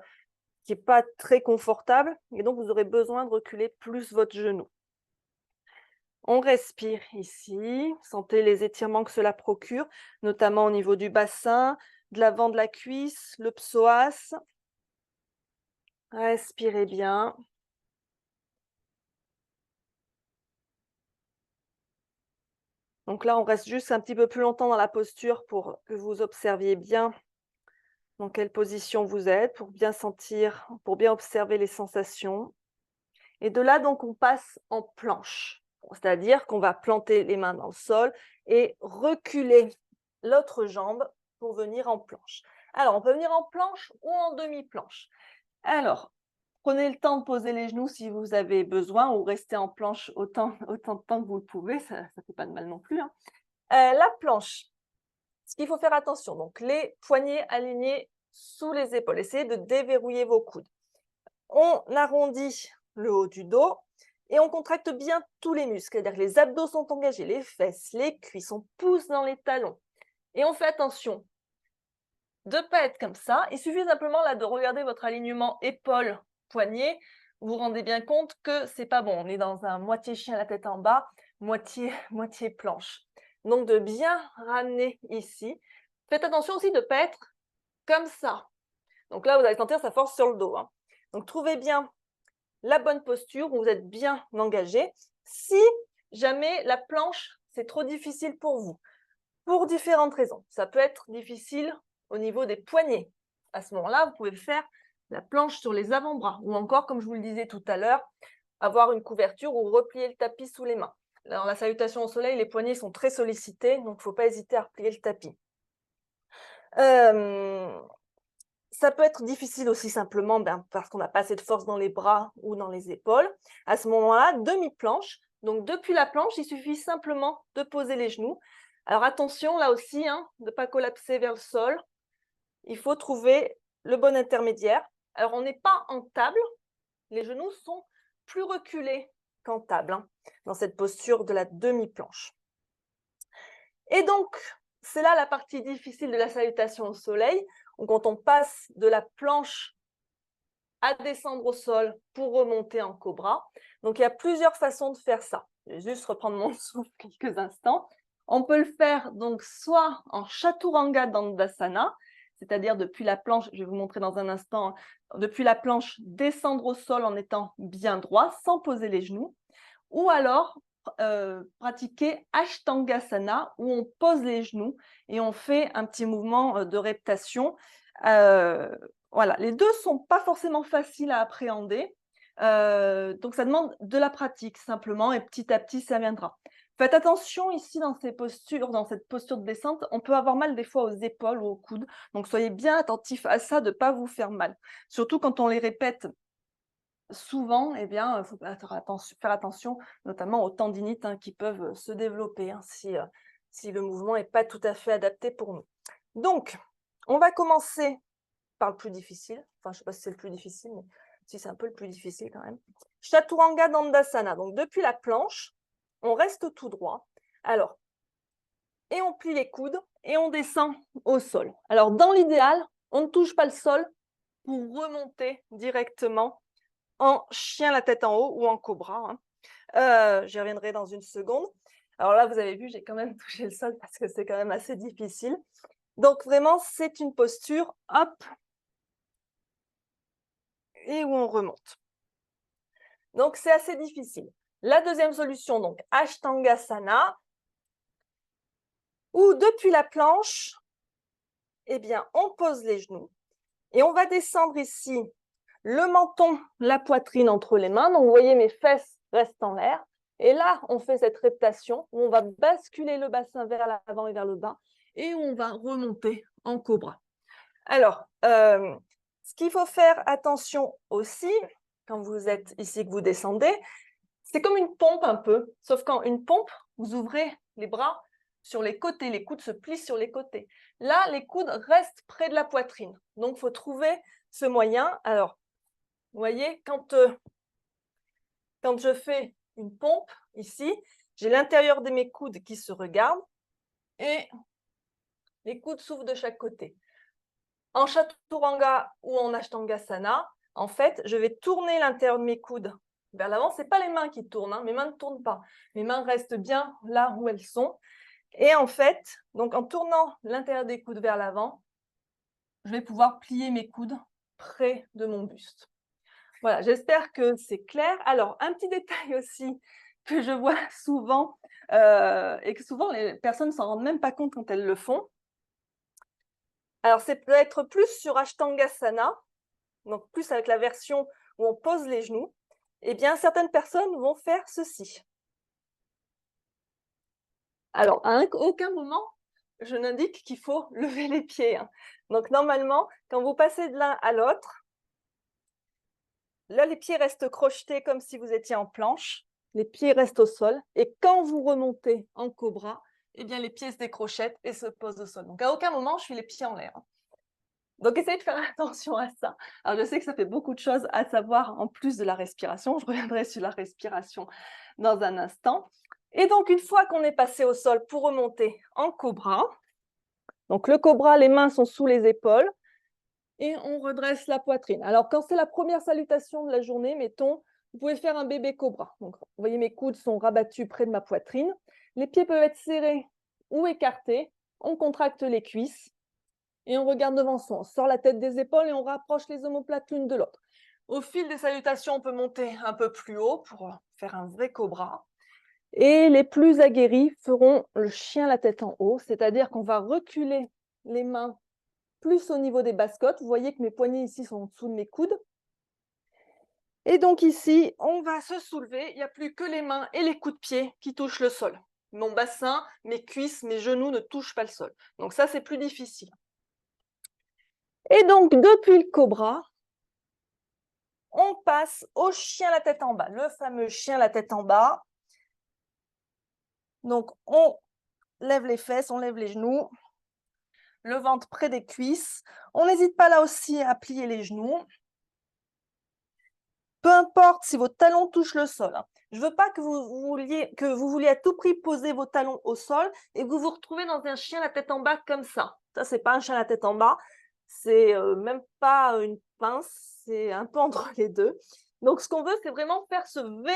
qui n'est pas très confortable et donc vous aurez besoin de reculer plus votre genou. On respire ici, sentez les étirements que cela procure, notamment au niveau du bassin, de l'avant de la cuisse, le psoas. Respirez bien. Donc là, on reste juste un petit peu plus longtemps dans la posture pour que vous observiez bien dans quelle position vous êtes, pour bien sentir, pour bien observer les sensations. Et de là, donc, on passe en planche. C'est-à-dire qu'on va planter les mains dans le sol et reculer l'autre jambe pour venir en planche. Alors, on peut venir en planche ou en demi-planche. Alors, prenez le temps de poser les genoux si vous avez besoin ou restez en planche autant de temps que vous le pouvez, ça ne fait pas de mal non plus, hein. La planche, ce qu'il faut faire attention, donc les poignets alignés sous les épaules. Essayez de déverrouiller vos coudes. On arrondit le haut du dos et on contracte bien tous les muscles. C'est-à-dire que les abdos sont engagés, les fesses, les cuisses, on pousse dans les talons. Et on fait attention de ne pas être comme ça. Il suffit simplement là de regarder votre alignement épaules-poignets. Vous vous rendez bien compte que c'est pas bon. On est dans un moitié chien la tête en bas, moitié planche. Donc de bien ramener ici. Faites attention aussi de ne pas être comme ça. Donc là, vous allez sentir sa force sur le dos, hein. Donc trouvez bien la bonne posture où vous êtes bien engagé. Si jamais la planche, c'est trop difficile pour vous, pour différentes raisons. Ça peut être difficile au niveau des poignets. À ce moment-là, vous pouvez faire la planche sur les avant-bras ou encore, comme je vous le disais tout à l'heure, avoir une couverture ou replier le tapis sous les mains. Dans la salutation au soleil, les poignets sont très sollicités, donc il ne faut pas hésiter à replier le tapis. Ça peut être difficile aussi simplement parce qu'on n'a pas assez de force dans les bras ou dans les épaules. À ce moment-là, demi-planche. Donc depuis la planche, il suffit simplement de poser les genoux. Alors attention là aussi, hein, de ne pas collapser vers le sol. Il faut trouver le bon intermédiaire. Alors on n'est pas en table, les genoux sont plus reculés qu'en table, hein, dans cette posture de la demi-planche. Et donc, c'est là la partie difficile de la salutation au soleil, où quand on passe de la planche à descendre au sol pour remonter en cobra. Donc, il y a plusieurs façons de faire ça. Je vais juste reprendre mon souffle quelques instants. On peut le faire donc soit en Chaturanga Dandasana, c'est-à-dire depuis la planche, je vais vous montrer dans un instant, depuis la planche, descendre au sol en étant bien droit, sans poser les genoux, ou alors pratiquer Ashtangasana, où on pose les genoux et on fait un petit mouvement de reptation. Voilà, les deux ne sont pas forcément faciles à appréhender, donc ça demande de la pratique simplement et petit à petit ça viendra. Faites attention ici dans cette posture de descente, on peut avoir mal des fois aux épaules ou aux coudes, donc soyez bien attentifs à ça, de ne pas vous faire mal. Surtout quand on les répète souvent, eh bien, il faut faire attention notamment aux tendinites, hein, qui peuvent se développer, hein, si le mouvement n'est pas tout à fait adapté pour nous. Donc, on va commencer par le plus difficile. Enfin, je ne sais pas si c'est le plus difficile, mais si c'est un peu le plus difficile quand même. Chaturanga Dandasana. Donc, depuis la planche, on reste tout droit. Alors, et on plie les coudes et on descend au sol. Alors, dans l'idéal, on ne touche pas le sol pour remonter directement en chien la tête en haut ou en cobra, hein. J'y reviendrai dans une seconde. Alors là, vous avez vu, j'ai quand même touché le sol parce que c'est quand même assez difficile. Donc vraiment, c'est une posture, hop, et où on remonte. Donc, c'est assez difficile. La deuxième solution, donc, Ashtangasana, où depuis la planche, eh bien, on pose les genoux et on va descendre ici le menton, la poitrine entre les mains. Donc, vous voyez, mes fesses restent en l'air. Et là, on fait cette reptation où on va basculer le bassin vers l'avant et vers le bas et où on va remonter en cobra. Alors, ce qu'il faut faire attention aussi, quand vous êtes ici, que vous descendez, c'est comme une pompe un peu, sauf qu'en une pompe, vous ouvrez les bras sur les côtés, les coudes se plient sur les côtés. Là, les coudes restent près de la poitrine. Donc, il faut trouver ce moyen. Alors, vous voyez, quand je fais une pompe ici, j'ai l'intérieur de mes coudes qui se regardent et les coudes s'ouvrent de chaque côté. En Chaturanga ou en Ashtangasana, en fait, je vais tourner l'intérieur de mes coudes vers l'avant. Ce n'est pas les mains qui tournent, hein. Mes mains ne tournent pas. Mes mains restent bien là où elles sont. Et en fait, donc en tournant l'intérieur des coudes vers l'avant, je vais pouvoir plier mes coudes près de mon buste. Voilà, j'espère que c'est clair. Alors, un petit détail aussi que je vois souvent et que souvent les personnes ne s'en rendent même pas compte quand elles le font. Alors, c'est peut-être plus sur Ashtangasana, donc plus avec la version où on pose les genoux. Eh bien, certaines personnes vont faire ceci. Alors, à aucun moment, je n'indique qu'il faut lever les pieds, hein. Donc, normalement, quand vous passez de l'un à l'autre, là, les pieds restent crochetés comme si vous étiez en planche. Les pieds restent au sol. Et quand vous remontez en cobra, eh bien, les pieds se décrochettent et se posent au sol. Donc, à aucun moment, je suis les pieds en l'air. Donc, essayez de faire attention à ça. Alors, je sais que ça fait beaucoup de choses à savoir en plus de la respiration. Je reviendrai sur la respiration dans un instant. Et donc, une fois qu'on est passé au sol pour remonter en cobra, donc le cobra, les mains sont sous les épaules et on redresse la poitrine. Alors, quand c'est la première salutation de la journée, mettons, vous pouvez faire un bébé cobra. Donc, vous voyez, mes coudes sont rabattus près de ma poitrine. Les pieds peuvent être serrés ou écartés. On contracte les cuisses et on regarde devant soi. On sort la tête des épaules et on rapproche les omoplates l'une de l'autre. Au fil des salutations, on peut monter un peu plus haut pour faire un vrai cobra. Et les plus aguerris feront le chien la tête en haut, c'est-à-dire qu'on va reculer les mains plus au niveau des basses-côtes. Vous voyez que mes poignets ici sont en dessous de mes coudes. Et donc ici, on va se soulever. Il n'y a plus que les mains et les coups de pied qui touchent le sol. Mon bassin, mes cuisses, mes genoux ne touchent pas le sol. Donc ça, c'est plus difficile. Et donc, depuis le cobra, on passe au chien la tête en bas, le fameux chien la tête en bas. Donc, on lève les fesses, on lève les genoux, le ventre près des cuisses. On n'hésite pas là aussi à plier les genoux. Peu importe si vos talons touchent le sol. Je ne veux pas que vous vouliez à tout prix poser vos talons au sol et que vous vous retrouvez dans un chien la tête en bas comme ça. Ça, ce n'est pas un chien la tête en bas. C'est même pas une pince. C'est un peu entre les deux. Donc, ce qu'on veut, c'est vraiment faire ce V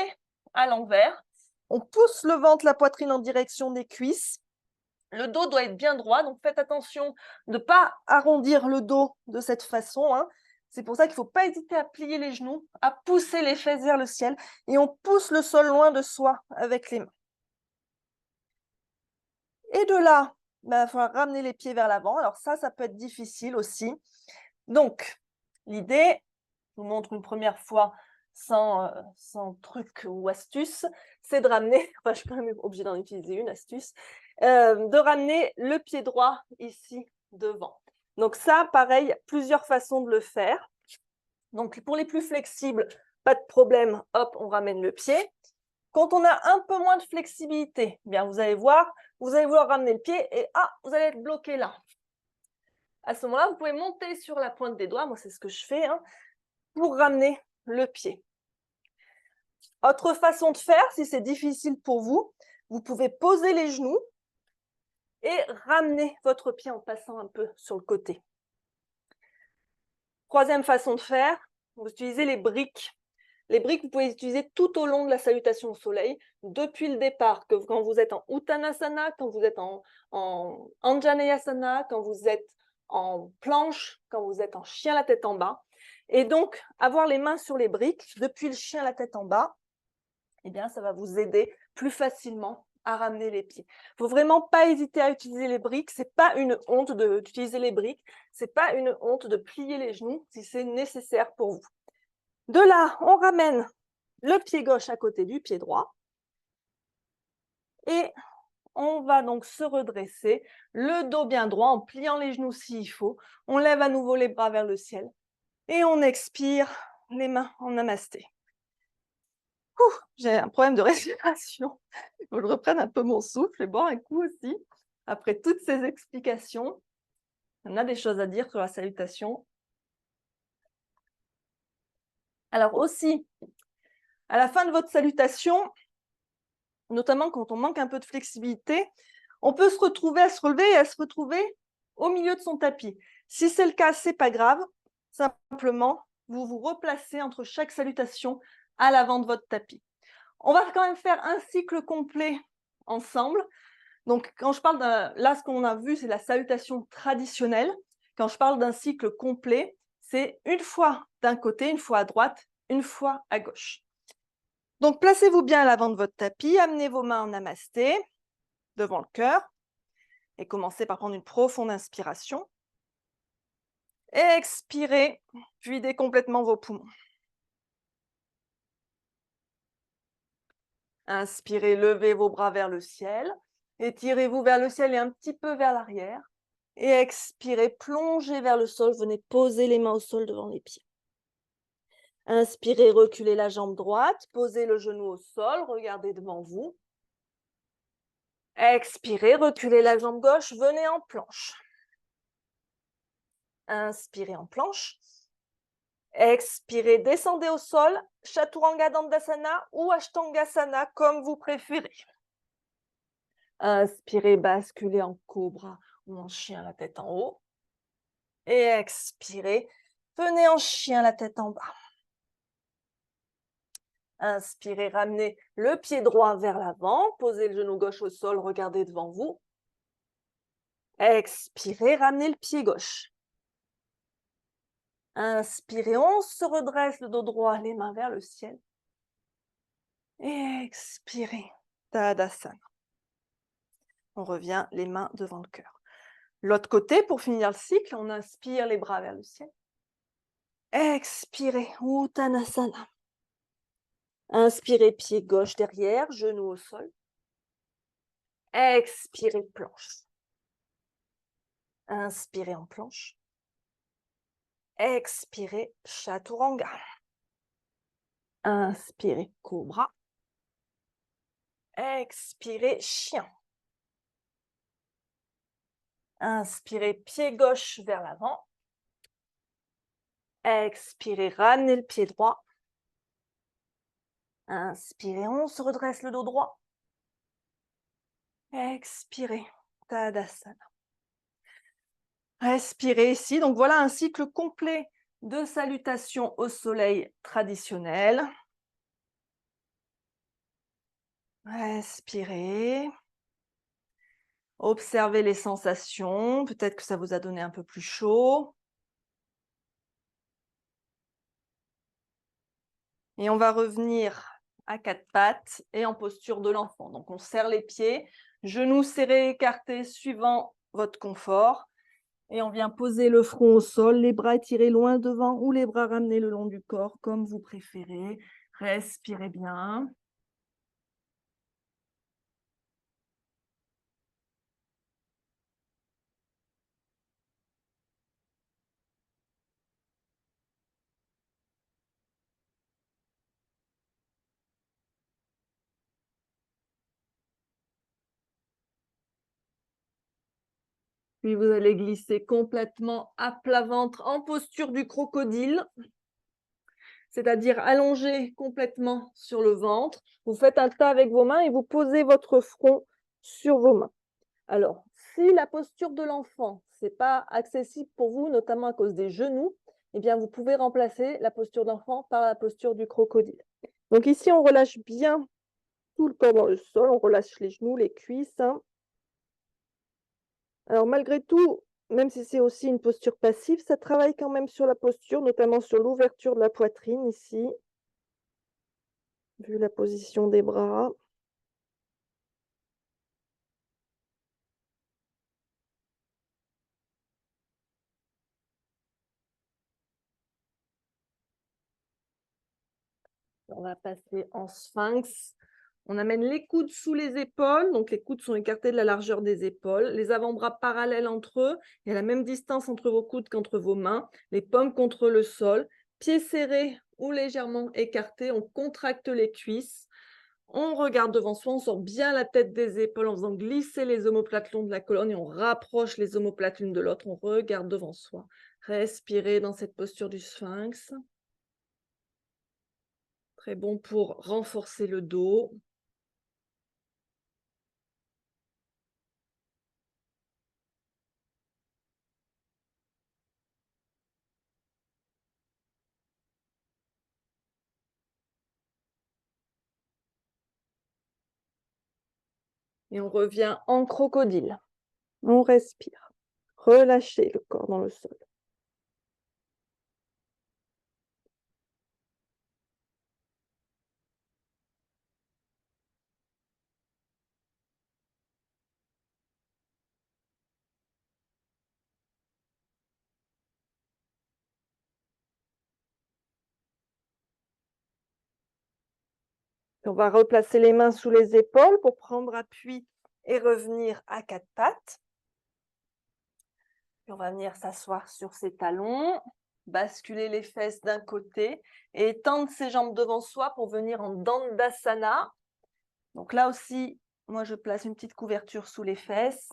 à l'envers. On pousse le ventre, la poitrine en direction des cuisses. Le dos doit être bien droit, donc faites attention de ne pas arrondir le dos de cette façon, hein. C'est pour ça qu'il ne faut pas hésiter à plier les genoux, à pousser les fesses vers le ciel et on pousse le sol loin de soi avec les mains. Et de là, il va falloir ramener les pieds vers l'avant. Alors ça peut être difficile aussi. Donc, l'idée, je vous montre une première fois sans truc ou astuce, c'est de ramener, enfin je suis quand même obligée d'en utiliser une astuce, de ramener le pied droit ici devant. Donc ça, pareil, plusieurs façons de le faire. Donc pour les plus flexibles, pas de problème, hop, on ramène le pied. Quand on a un peu moins de flexibilité, eh bien vous allez voir, vous allez vouloir ramener le pied et vous allez être bloqué là. À ce moment-là, vous pouvez monter sur la pointe des doigts, moi c'est ce que je fais, hein, pour ramener le pied. Autre façon de faire, si c'est difficile pour vous, vous pouvez poser les genoux et ramener votre pied en passant un peu sur le côté. Troisième façon de faire, vous utilisez les briques. Les briques, vous pouvez les utiliser tout au long de la salutation au soleil, depuis le départ, quand vous êtes en Uttanasana, quand vous êtes en Anjaneyasana, quand vous êtes en planche, quand vous êtes en chien la tête en bas. Et donc, avoir les mains sur les briques, depuis le chien, la tête en bas, eh bien, ça va vous aider plus facilement à ramener les pieds. Il ne faut vraiment pas hésiter à utiliser les briques. Ce n'est pas une honte d'utiliser les briques. Ce n'est pas une honte de plier les genoux si c'est nécessaire pour vous. De là, on ramène le pied gauche à côté du pied droit. Et on va donc se redresser, le dos bien droit, en pliant les genoux s'il faut. On lève à nouveau les bras vers le ciel. Et on expire, les mains en namasté. J'ai un problème de respiration. Il faut que je reprenne un peu mon souffle et boire un coup aussi. Après toutes ces explications, on a des choses à dire sur la salutation. Alors aussi, à la fin de votre salutation, notamment quand on manque un peu de flexibilité, on peut se retrouver à se relever et à se retrouver au milieu de son tapis. Si c'est le cas, ce n'est pas grave. Simplement, vous vous replacez entre chaque salutation à l'avant de votre tapis. On va quand même faire un cycle complet ensemble. Donc, quand je parle là, ce qu'on a vu, c'est la salutation traditionnelle. Quand je parle d'un cycle complet, c'est une fois d'un côté, une fois à droite, une fois à gauche. Donc, placez-vous bien à l'avant de votre tapis, amenez vos mains en namasté, devant le cœur, et commencez par prendre une profonde inspiration. Expirez, videz complètement vos poumons. Inspirez, levez vos bras vers le ciel. Étirez-vous vers le ciel et un petit peu vers l'arrière. Et expirez, plongez vers le sol. Venez poser les mains au sol devant les pieds. Inspirez, reculez la jambe droite. Posez le genou au sol. Regardez devant vous. Expirez, reculez la jambe gauche. Venez en planche. Inspirez en planche. Expirez, descendez au sol, Chaturanga Dandasana ou Ashtangasana, comme vous préférez. Inspirez, basculez en cobra ou en chien, la tête en haut. Et expirez, venez en chien, la tête en bas. Inspirez, ramenez le pied droit vers l'avant, posez le genou gauche au sol, regardez devant vous. Expirez, ramenez le pied gauche. Inspirez, on se redresse, le dos droit, les mains vers le ciel. Et expirez, Tadasana. On revient les mains devant le cœur. L'autre côté, pour finir le cycle, on inspire les bras vers le ciel. Expirez, Uttanasana. Inspirez, pied gauche derrière, genou au sol. Expirez, planche. Inspirez en planche. Expirez, Chaturanga. Inspirez, cobra. Expirez, chien. Inspirez, pied gauche vers l'avant. Expirez, ramenez le pied droit. Inspirez, on se redresse le dos droit. Expirez, Tadasana. Respirez ici. Donc voilà un cycle complet de salutation au soleil traditionnel. Respirez. Observez les sensations. Peut-être que ça vous a donné un peu plus chaud. Et on va revenir à quatre pattes et en posture de l'enfant. Donc on serre les pieds, genoux serrés, écartés, suivant votre confort. Et on vient poser le front au sol, les bras étirés loin devant ou les bras ramenés le long du corps, comme vous préférez. Respirez bien. Puis vous allez glisser complètement à plat ventre en posture du crocodile, c'est-à-dire allongé complètement sur le ventre. Vous faites un tas avec vos mains et vous posez votre front sur vos mains. Alors, si la posture de l'enfant, ce n'est pas accessible pour vous, notamment à cause des genoux, eh bien, vous pouvez remplacer la posture d'enfant par la posture du crocodile. Donc ici, on relâche bien tout le corps dans le sol, on relâche les genoux, les cuisses. Alors malgré tout, même si c'est aussi une posture passive, ça travaille quand même sur la posture, notamment sur l'ouverture de la poitrine ici, vu la position des bras. On va passer en sphinx. On amène les coudes sous les épaules, donc les coudes sont écartés de la largeur des épaules, les avant-bras parallèles entre eux, et à la même distance entre vos coudes qu'entre vos mains, les paumes contre le sol, pieds serrés ou légèrement écartés, on contracte les cuisses, on regarde devant soi, on sort bien la tête des épaules en faisant glisser les omoplates le long de la colonne et on rapproche les omoplates l'une de l'autre, on regarde devant soi. Respirez dans cette posture du sphinx. Très bon pour renforcer le dos. Et on revient en crocodile. On respire. Relâchez le corps dans le sol. On va replacer les mains sous les épaules pour prendre appui et revenir à quatre pattes. Puis on va venir s'asseoir sur ses talons, basculer les fesses d'un côté et étendre ses jambes devant soi pour venir en Dandasana. Donc là aussi, moi je place une petite couverture sous les fesses.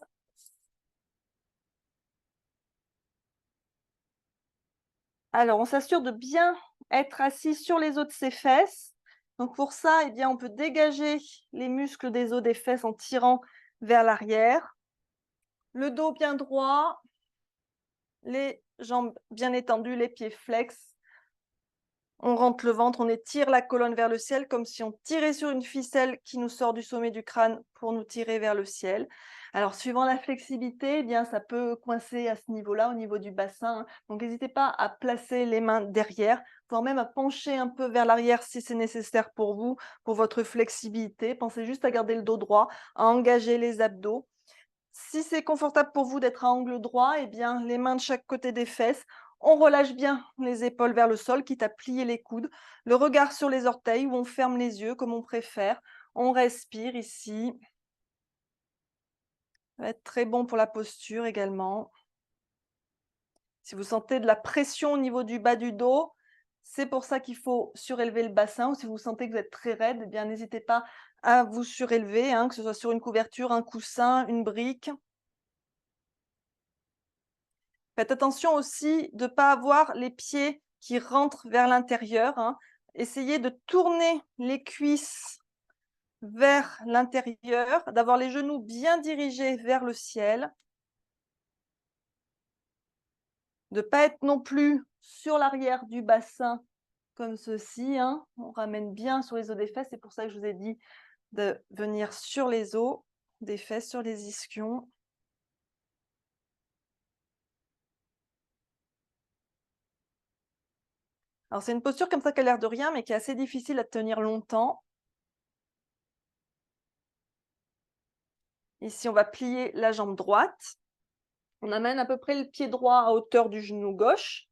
Alors, on s'assure de bien être assis sur les os de ses fesses. Donc pour ça, eh bien, on peut dégager les muscles des os des fesses en tirant vers l'arrière. Le dos bien droit, les jambes bien étendues, les pieds flex. On rentre le ventre, on étire la colonne vers le ciel comme si on tirait sur une ficelle qui nous sort du sommet du crâne pour nous tirer vers le ciel. Alors, suivant la flexibilité, eh bien, ça peut coincer à ce niveau-là, au niveau du bassin, hein. Donc, n'hésitez pas à placer les mains derrière, voire même à pencher un peu vers l'arrière si c'est nécessaire pour vous, pour votre flexibilité. Pensez juste à garder le dos droit, à engager les abdos. Si c'est confortable pour vous d'être à angle droit, eh bien, les mains de chaque côté des fesses. On relâche bien les épaules vers le sol, quitte à plier les coudes. Le regard sur les orteils ou on ferme les yeux comme on préfère. On respire ici. Ça va être très bon pour la posture également. Si vous sentez de la pression au niveau du bas du dos, c'est pour ça qu'il faut surélever le bassin. Ou si vous sentez que vous êtes très raide, eh bien, n'hésitez pas à vous surélever, hein, que ce soit sur une couverture, un coussin, une brique. Faites attention aussi de ne pas avoir les pieds qui rentrent vers l'intérieur, hein. Essayez de tourner les cuisses vers l'intérieur, d'avoir les genoux bien dirigés vers le ciel, de ne pas être non plus sur l'arrière du bassin comme ceci, hein. On ramène bien sur les os des fesses, c'est pour ça que je vous ai dit de venir sur les os des fesses, sur les ischions. Alors c'est une posture comme ça qui a l'air de rien, mais qui est assez difficile à tenir longtemps. Ici, on va plier la jambe droite. On amène à peu près le pied droit à hauteur du genou gauche.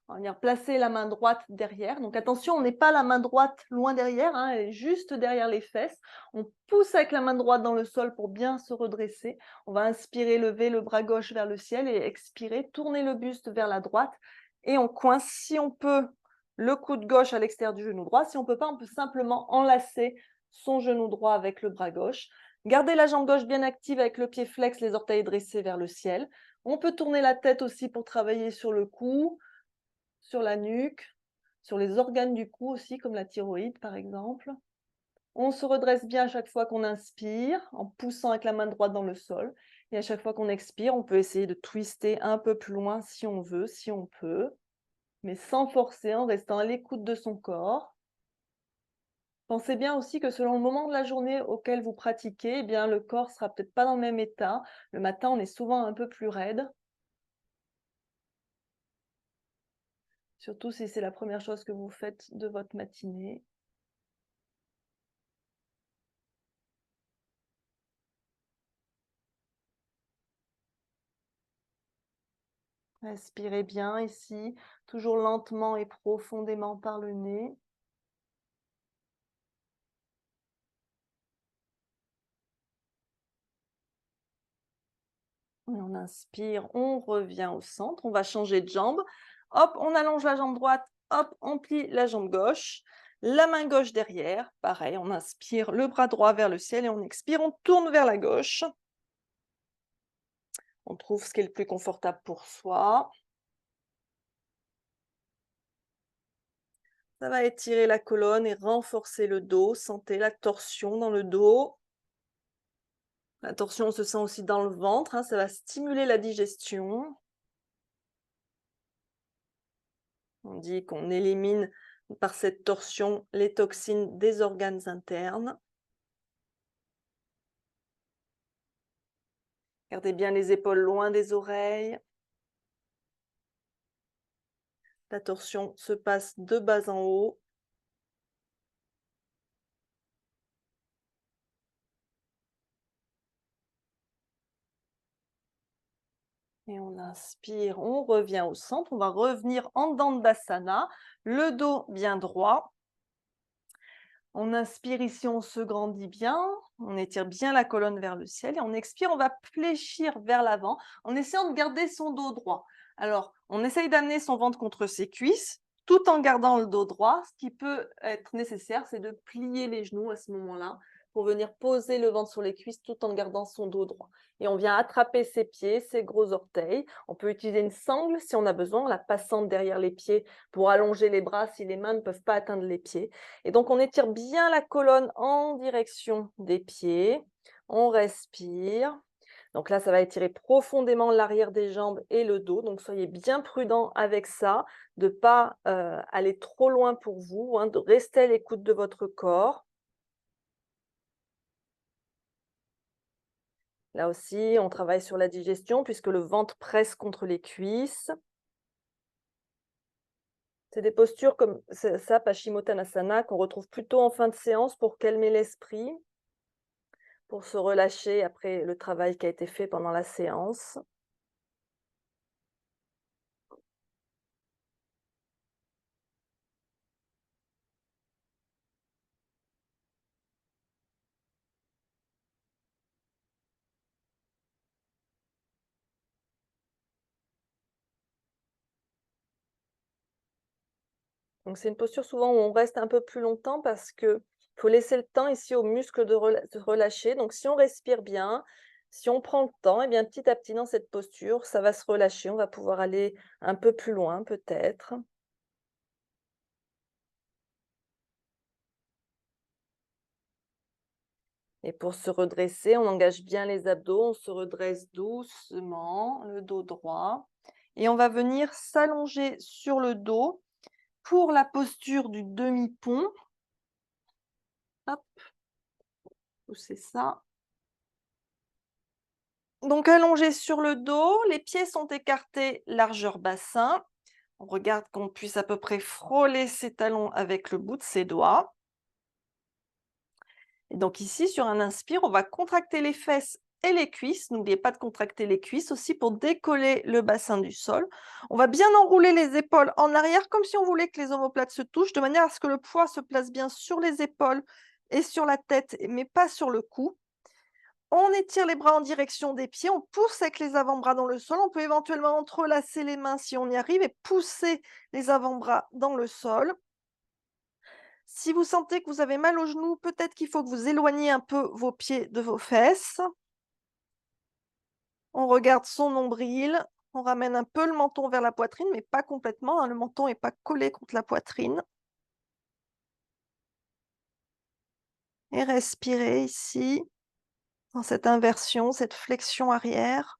On va venir placer la main droite derrière. Donc attention, on n'est pas la main droite loin derrière, hein, elle est juste derrière les fesses. On pousse avec la main droite dans le sol pour bien se redresser. On va inspirer, lever le bras gauche vers le ciel et expirer, tourner le buste vers la droite. Et on coince, si on peut, le coude gauche à l'extérieur du genou droit. Si on ne peut pas, on peut simplement enlacer son genou droit avec le bras gauche. Gardez la jambe gauche bien active avec le pied flex, les orteils dressés vers le ciel. On peut tourner la tête aussi pour travailler sur le cou, sur la nuque, sur les organes du cou aussi, comme la thyroïde par exemple. On se redresse bien à chaque fois qu'on inspire, en poussant avec la main droite dans le sol. Et à chaque fois qu'on expire, on peut essayer de twister un peu plus loin si on veut, si on peut, mais sans forcer, en restant à l'écoute de son corps. Pensez bien aussi que selon le moment de la journée auquel vous pratiquez, eh bien, le corps sera peut-être pas dans le même état. Le matin, on est souvent un peu plus raide. surtout si c'est la première chose que vous faites de votre matinée. Respirez bien ici, toujours lentement et profondément par le nez. Et on inspire, on revient au centre, on va changer de jambe. Hop, on allonge la jambe droite, hop, on plie la jambe gauche. La main gauche derrière, pareil, on inspire le bras droit vers le ciel et on expire, on tourne vers la gauche. On trouve ce qui est le plus confortable pour soi. Ça va étirer la colonne et renforcer le dos. Sentez la torsion dans le dos. La torsion, on se sent aussi dans le ventre, hein, ça va stimuler la digestion. On dit qu'on élimine par cette torsion les toxines des organes internes. Gardez bien les épaules loin des oreilles. La torsion se passe de bas en haut. Et on inspire, on revient au centre. On va revenir en Dandasana, le dos bien droit. On inspire ici, on se grandit bien, on étire bien la colonne vers le ciel et on expire, on va fléchir vers l'avant en essayant de garder son dos droit. Alors, on essaye d'amener son ventre contre ses cuisses tout en gardant le dos droit. Ce qui peut être nécessaire, c'est de plier les genoux à ce moment-là pour venir poser le ventre sur les cuisses tout en gardant son dos droit. Et on vient attraper ses pieds, ses gros orteils. On peut utiliser une sangle si on a besoin, la passante derrière les pieds pour allonger les bras si les mains ne peuvent pas atteindre les pieds. Et donc, on étire bien la colonne en direction des pieds. On respire. Donc là, ça va étirer profondément l'arrière des jambes et le dos. Donc, soyez bien prudent avec ça, de ne pas aller trop loin pour vous, hein, de rester à l'écoute de votre corps. Là aussi, on travaille sur la digestion puisque le ventre presse contre les cuisses. C'est des postures comme ça, Paschimottanasana, qu'on retrouve plutôt en fin de séance pour calmer l'esprit, pour se relâcher après le travail qui a été fait pendant la séance. Donc c'est une posture souvent où on reste un peu plus longtemps parce que faut laisser le temps ici aux muscles de relâcher. Donc si on respire bien, si on prend le temps, et bien petit à petit dans cette posture, ça va se relâcher. On va pouvoir aller un peu plus loin peut-être. Et pour se redresser, on engage bien les abdos, on se redresse doucement, le dos droit. Et on va venir s'allonger sur le dos pour la posture du demi-pont. Hop, poussez ça. Donc allongé sur le dos, les pieds sont écartés, largeur bassin. On regarde qu'on puisse à peu près frôler ses talons avec le bout de ses doigts. Et donc ici, sur un inspire, on va contracter les fesses et les cuisses. N'oubliez pas de contracter les cuisses aussi pour décoller le bassin du sol. On va bien enrouler les épaules en arrière, comme si on voulait que les omoplates se touchent, de manière à ce que le poids se place bien sur les épaules et sur la tête, mais pas sur le cou. On étire les bras en direction des pieds, on pousse avec les avant-bras dans le sol. On peut éventuellement entrelacer les mains si on y arrive et pousser les avant-bras dans le sol. Si vous sentez que vous avez mal aux genoux, peut-être qu'il faut que vous éloigniez un peu vos pieds de vos fesses. On regarde son nombril. On ramène un peu le menton vers la poitrine, mais pas complètement, hein. Le menton n'est pas collé contre la poitrine. Et respirez ici, dans cette inversion, cette flexion arrière.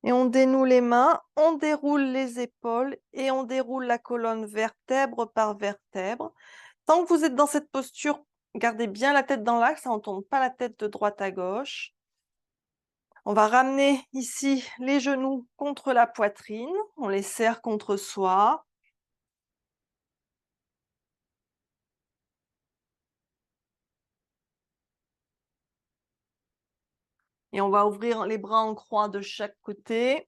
Et on dénoue les mains, on déroule les épaules et on déroule la colonne vertèbre par vertèbre. Tant que vous êtes dans cette posture, gardez bien la tête dans l'axe, on ne tourne pas la tête de droite à gauche. On va ramener ici les genoux contre la poitrine, on les serre contre soi. Et on va ouvrir les bras en croix de chaque côté.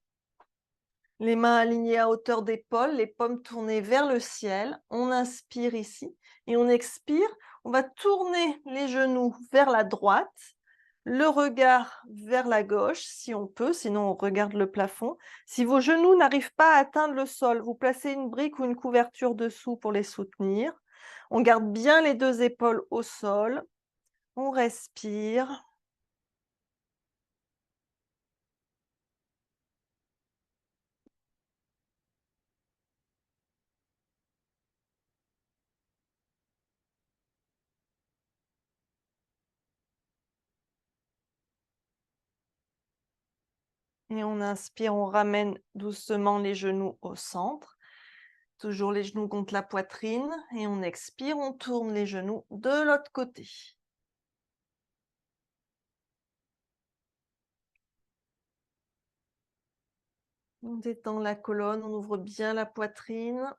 Les mains alignées à hauteur d'épaule, les paumes tournées vers le ciel. On inspire ici et on expire. On va tourner les genoux vers la droite, le regard vers la gauche si on peut, sinon on regarde le plafond. Si vos genoux n'arrivent pas à atteindre le sol, vous placez une brique ou une couverture dessous pour les soutenir. On garde bien les deux épaules au sol. On respire. Et on inspire, on ramène doucement les genoux au centre. Toujours les genoux contre la poitrine. Et on expire, on tourne les genoux de l'autre côté. On détend la colonne, on ouvre bien la poitrine.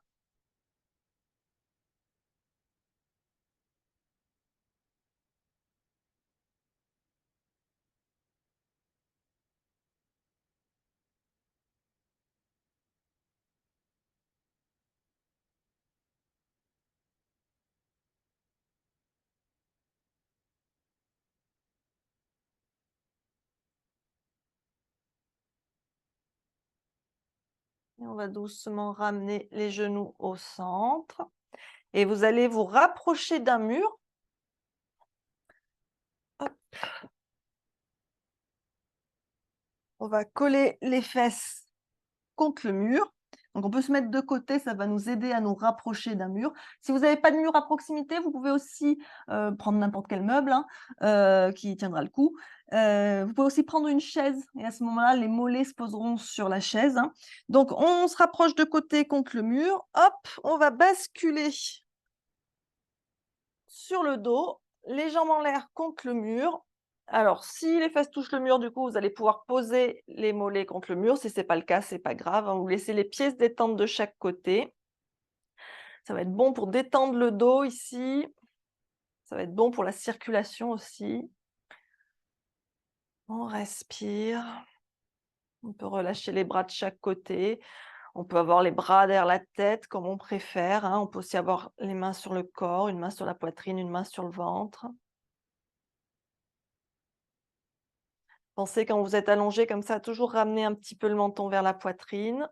Et on va doucement ramener les genoux au centre. Et vous allez vous rapprocher d'un mur. Hop. On va coller les fesses contre le mur. Donc on peut se mettre de côté, ça va nous aider à nous rapprocher d'un mur. Si vous n'avez pas de mur à proximité, vous pouvez aussi prendre n'importe quel meuble qui tiendra le coup. Vous pouvez aussi prendre une chaise et à ce moment-là, les mollets se poseront sur la chaise. Donc on se rapproche de côté contre le mur. Hop, on va basculer sur le dos, les jambes en l'air contre le mur. Alors, si les fesses touchent le mur, du coup, vous allez pouvoir poser les mollets contre le mur. Si ce n'est pas le cas, ce n'est pas grave. Vous laissez les pieds se détendre de chaque côté. Ça va être bon pour détendre le dos ici. Ça va être bon pour la circulation aussi. On respire. On peut relâcher les bras de chaque côté. On peut avoir les bras derrière la tête, comme on préfère. On peut aussi avoir les mains sur le corps, une main sur la poitrine, une main sur le ventre. Pensez quand vous êtes allongé comme ça, à toujours ramener un petit peu le menton vers la poitrine.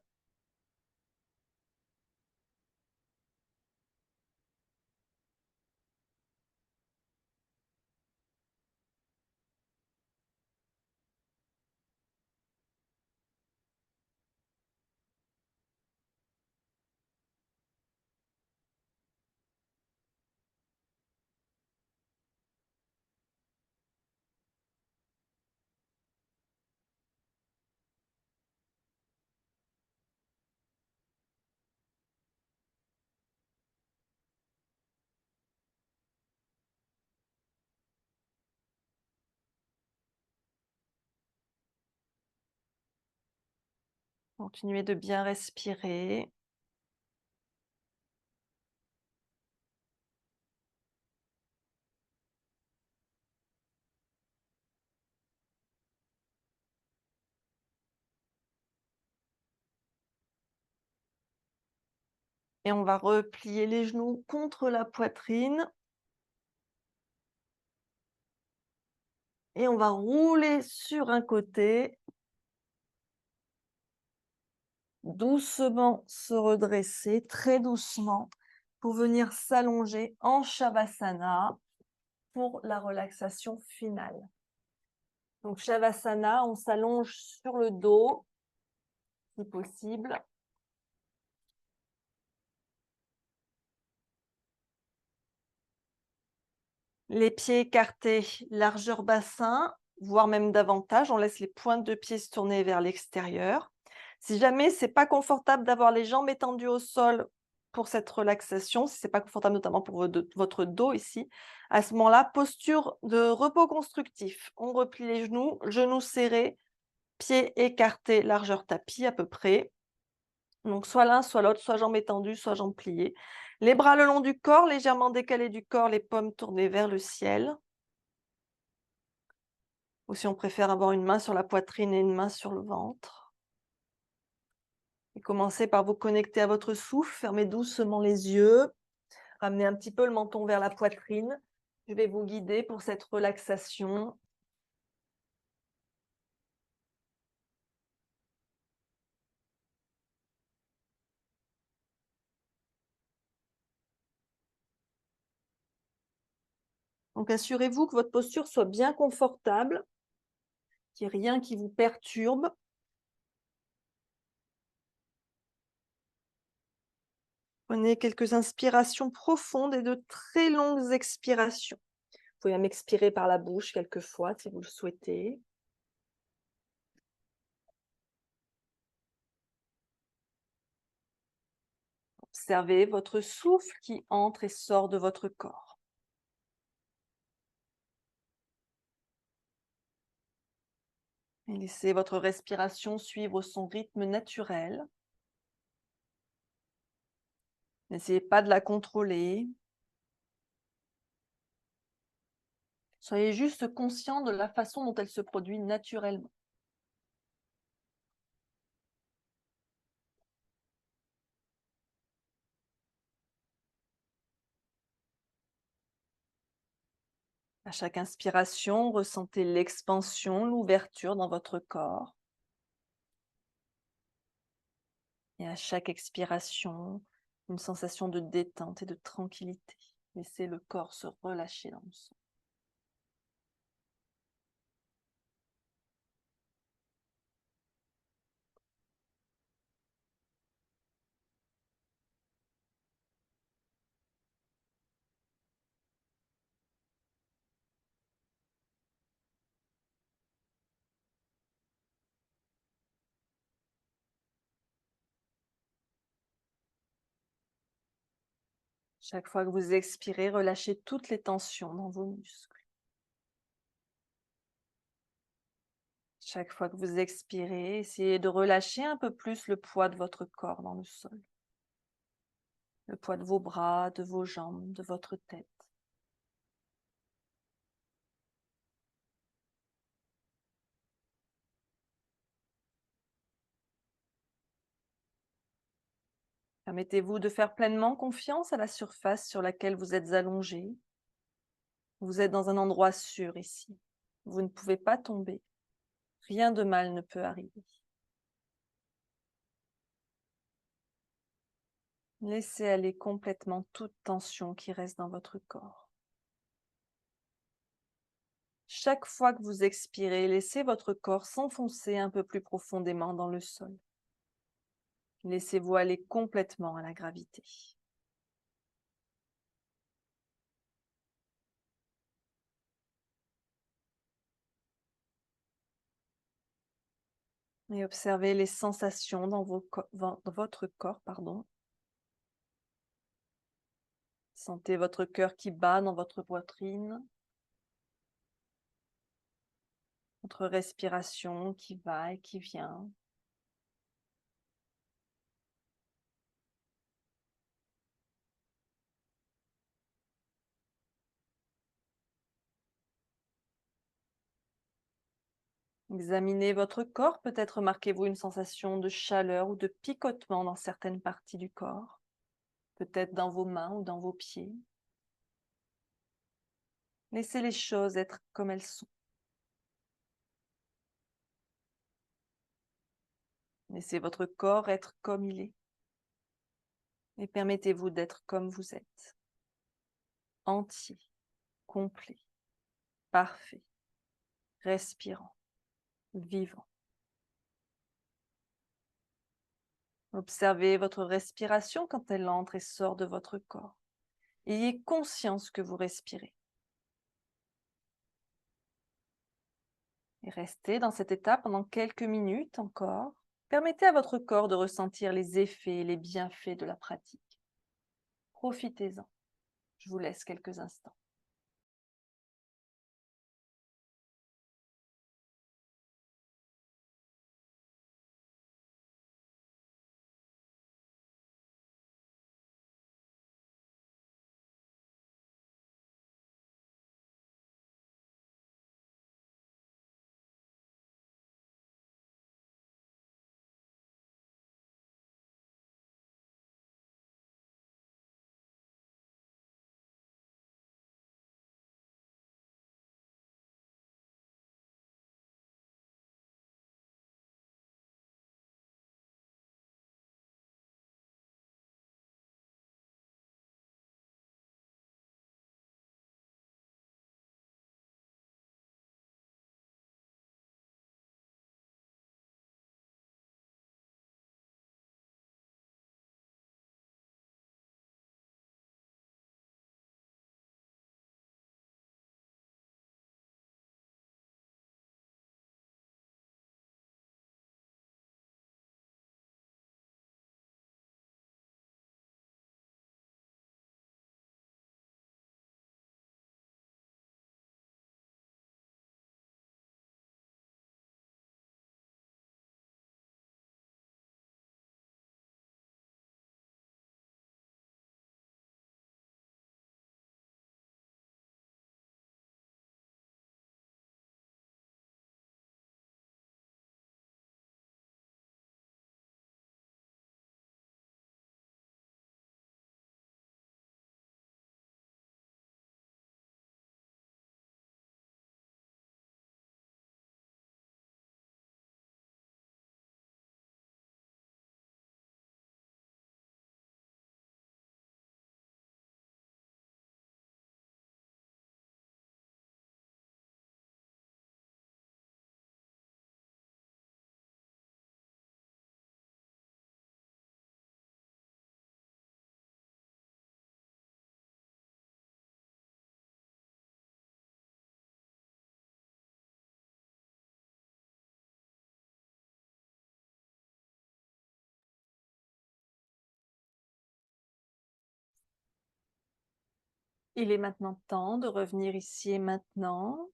Continuez de bien respirer. Et on va replier les genoux contre la poitrine. Et on va rouler sur un côté. Doucement se redresser, très doucement, pour venir s'allonger en Shavasana pour la relaxation finale. Donc Shavasana, on s'allonge sur le dos, si possible. Les pieds écartés, largeur bassin. voire même davantage. On laisse les pointes de pied se tourner vers l'extérieur. Si jamais c'est pas confortable d'avoir les jambes étendues au sol pour cette relaxation, si c'est pas confortable notamment pour votre dos ici, à ce moment-là, posture de repos constructif. On replie les genoux serrés, pieds écartés, largeur tapis à peu près. Donc soit l'un, soit l'autre, soit jambes étendues, soit jambes pliées. Les bras le long du corps, légèrement décalés du corps, les paumes tournées vers le ciel. Ou si on préfère avoir une main sur la poitrine et une main sur le ventre. Et commencez par vous connecter à votre souffle, fermez doucement les yeux, ramenez un petit peu le menton vers la poitrine. Je vais vous guider pour cette relaxation. Donc assurez-vous que votre posture soit bien confortable, qu'il n'y ait rien qui vous perturbe. Prenez quelques inspirations profondes et de très longues expirations. Vous pouvez même expirer par la bouche quelquefois si vous le souhaitez. Observez votre souffle qui entre et sort de votre corps. Et laissez votre respiration suivre son rythme naturel. N'essayez pas de la contrôler. Soyez juste conscient de la façon dont elle se produit naturellement. À chaque inspiration, ressentez l'expansion, l'ouverture dans votre corps. Et à chaque expiration, une sensation de détente et de tranquillité. Laissez le corps se relâcher dans le sol. Chaque fois que vous expirez, relâchez toutes les tensions dans vos muscles. Chaque fois que vous expirez, essayez de relâcher un peu plus le poids de votre corps dans le sol. Le poids de vos bras, de vos jambes, de votre tête. Permettez-vous de faire pleinement confiance à la surface sur laquelle vous êtes allongé. Vous êtes dans un endroit sûr ici. Vous ne pouvez pas tomber. Rien de mal ne peut arriver. Laissez aller complètement toute tension qui reste dans votre corps. Chaque fois que vous expirez, laissez votre corps s'enfoncer un peu plus profondément dans le sol. Laissez-vous aller complètement à la gravité. Et observez les sensations dans votre corps. Sentez votre cœur qui bat dans votre poitrine. Votre respiration qui va et qui vient. Examinez votre corps, peut-être remarquez-vous une sensation de chaleur ou de picotement dans certaines parties du corps, peut-être dans vos mains ou dans vos pieds. Laissez les choses être comme elles sont. Laissez votre corps être comme il est. Et permettez-vous d'être comme vous êtes. Entier, complet, parfait, respirant, vivant. Observez votre respiration quand elle entre et sort de votre corps. Ayez conscience que vous respirez. Et restez dans cet état pendant quelques minutes encore. Permettez à votre corps de ressentir les effets et les bienfaits de la pratique. Profitez-en. Je vous laisse quelques instants. Il est maintenant temps de revenir ici et maintenant.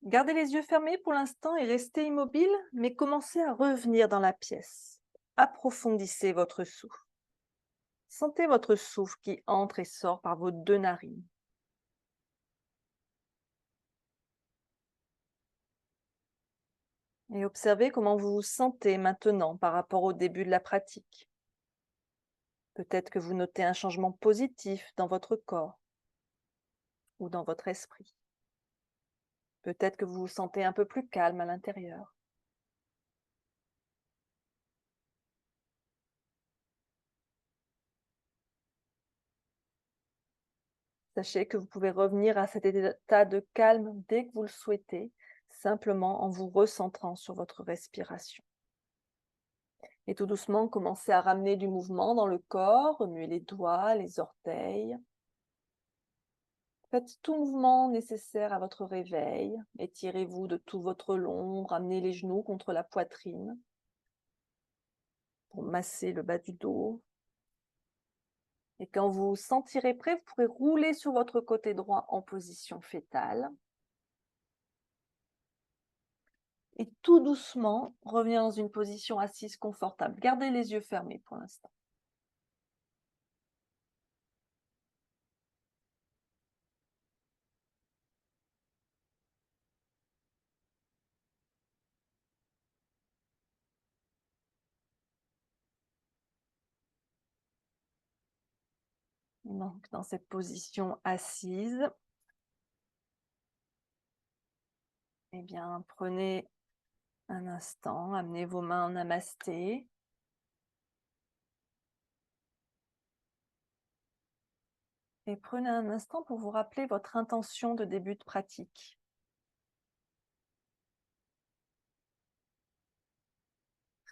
Gardez les yeux fermés pour l'instant et restez immobile, mais commencez à revenir dans la pièce. Approfondissez votre souffle. Sentez votre souffle qui entre et sort par vos 2 narines. Et observez comment vous vous sentez maintenant par rapport au début de la pratique. Peut-être que vous notez un changement positif dans votre corps ou dans votre esprit. Peut-être que vous vous sentez un peu plus calme à l'intérieur. Sachez que vous pouvez revenir à cet état de calme dès que vous le souhaitez, simplement en vous recentrant sur votre respiration. Et tout doucement, commencez à ramener du mouvement dans le corps, remuez les doigts, les orteils. Faites tout mouvement nécessaire à votre réveil. Étirez-vous de tout votre long, ramenez les genoux contre la poitrine pour masser le bas du dos. Et quand vous vous sentirez prêt, vous pourrez rouler sur votre côté droit en position fétale. Et tout doucement, revenir dans une position assise confortable. Gardez les yeux fermés pour l'instant. Donc, dans cette position assise, eh bien, prenez un instant, amenez vos mains en namasté. Et prenez un instant pour vous rappeler votre intention de début de pratique.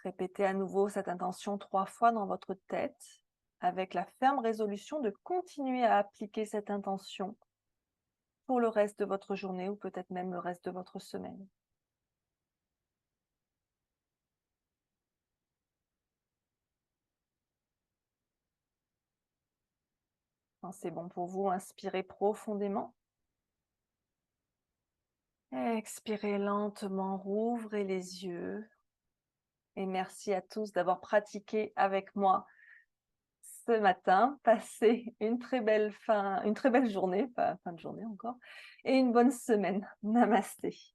Répétez à nouveau cette intention 3 fois dans votre tête, avec la ferme résolution de continuer à appliquer cette intention pour le reste de votre journée ou peut-être même le reste de votre semaine. Quand c'est bon pour vous, inspirez profondément. Expirez lentement, rouvrez les yeux. Et merci à tous d'avoir pratiqué avec moi ce matin. Passez une très belle journée, pas fin de journée encore, et une bonne semaine. Namasté.